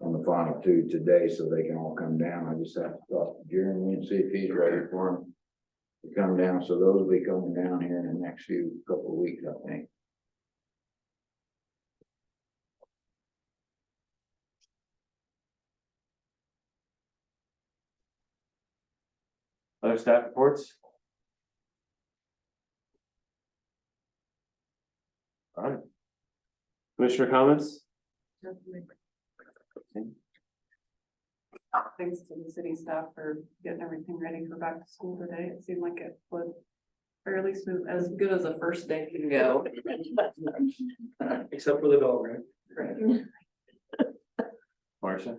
on the final 2 today, so they can all come down. I just have to talk to Jeremy and see if he's ready for them to come down. So those will be coming down here in the next couple of weeks, I think. Other staff reports? All right. Commissioner comments? Thanks to the city staff for getting everything ready for back to school today. It seemed like it was fairly smooth, as good as the first day can go. Except for the dog, right? Right. Marcia?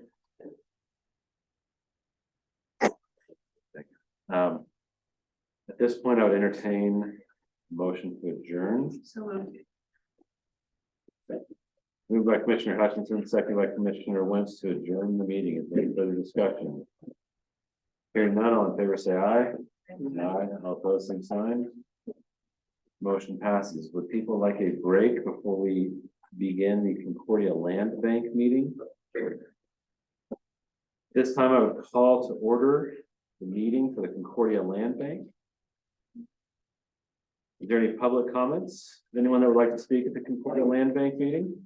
At this point, I would entertain a motion to adjourn. So moved. Moved by Commissioner Hutchinson, second by Commissioner Wentz to adjourn the meeting. Is there any further discussion? Hearing none, all in favor say aye. Aye, all opposed, same sign. Motion passes. Would people like a break before we begin the Concordia Land Bank meeting? This time I would call to order the meeting for the Concordia Land Bank. Is there any public comments? Anyone that would like to speak at the Concordia Land Bank meeting?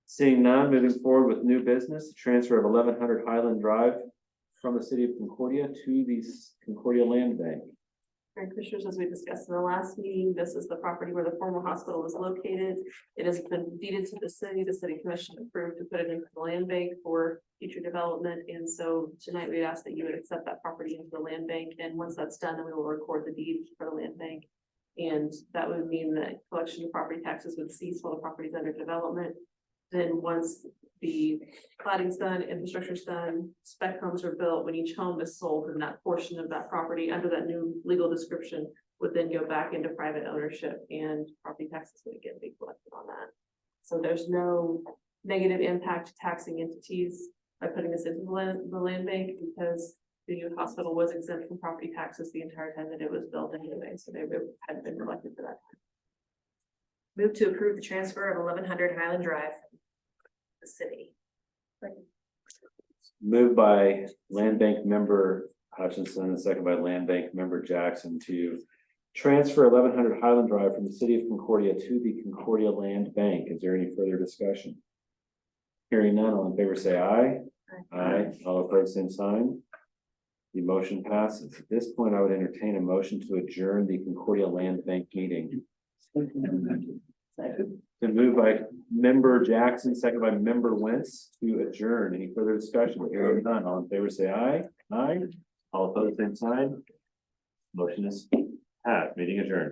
Seeing none, moving forward with new business, transfer of 1100 Highland Drive from the city of Concordia to the Concordia Land Bank. All right, Commissioners, as we discussed in the last meeting, this is the property where the former hospital is located. It has been deeded to the city commission approved to put it into the land bank for future development. And so tonight we ask that you would accept that property into the land bank. And once that's done, then we will record the deed for the land bank. And that would mean that collection of property taxes would cease while the property is under development. Then once the platting's done, infrastructure's done, spec homes are built, when each home is sold, then that portion of that property under that new legal description would then go back into private ownership and property taxes would again be collected on that. So there's no negative impact to taxing entities by putting this into the land bank, because the new hospital was exempt from property taxes the entire time that it was built anyway, so they had been collected for that time. Move to approve the transfer of 1100 Highland Drive from the city. Moved by Land Bank member Hutchinson and second by Land Bank member Jackson to Transfer 1100 Highland Drive from the city of Concordia to the Concordia Land Bank. Is there any further discussion? Hearing none, all in favor say aye. Aye. All opposed, same sign. The motion passes. At this point, I would entertain a motion to adjourn the Concordia Land Bank meeting. Been moved by member Jackson, second by member Wentz to adjourn. Any further discussion? Hearing none, all in favor say aye. Aye. All opposed, same sign. Motion is passed. Meeting adjourned.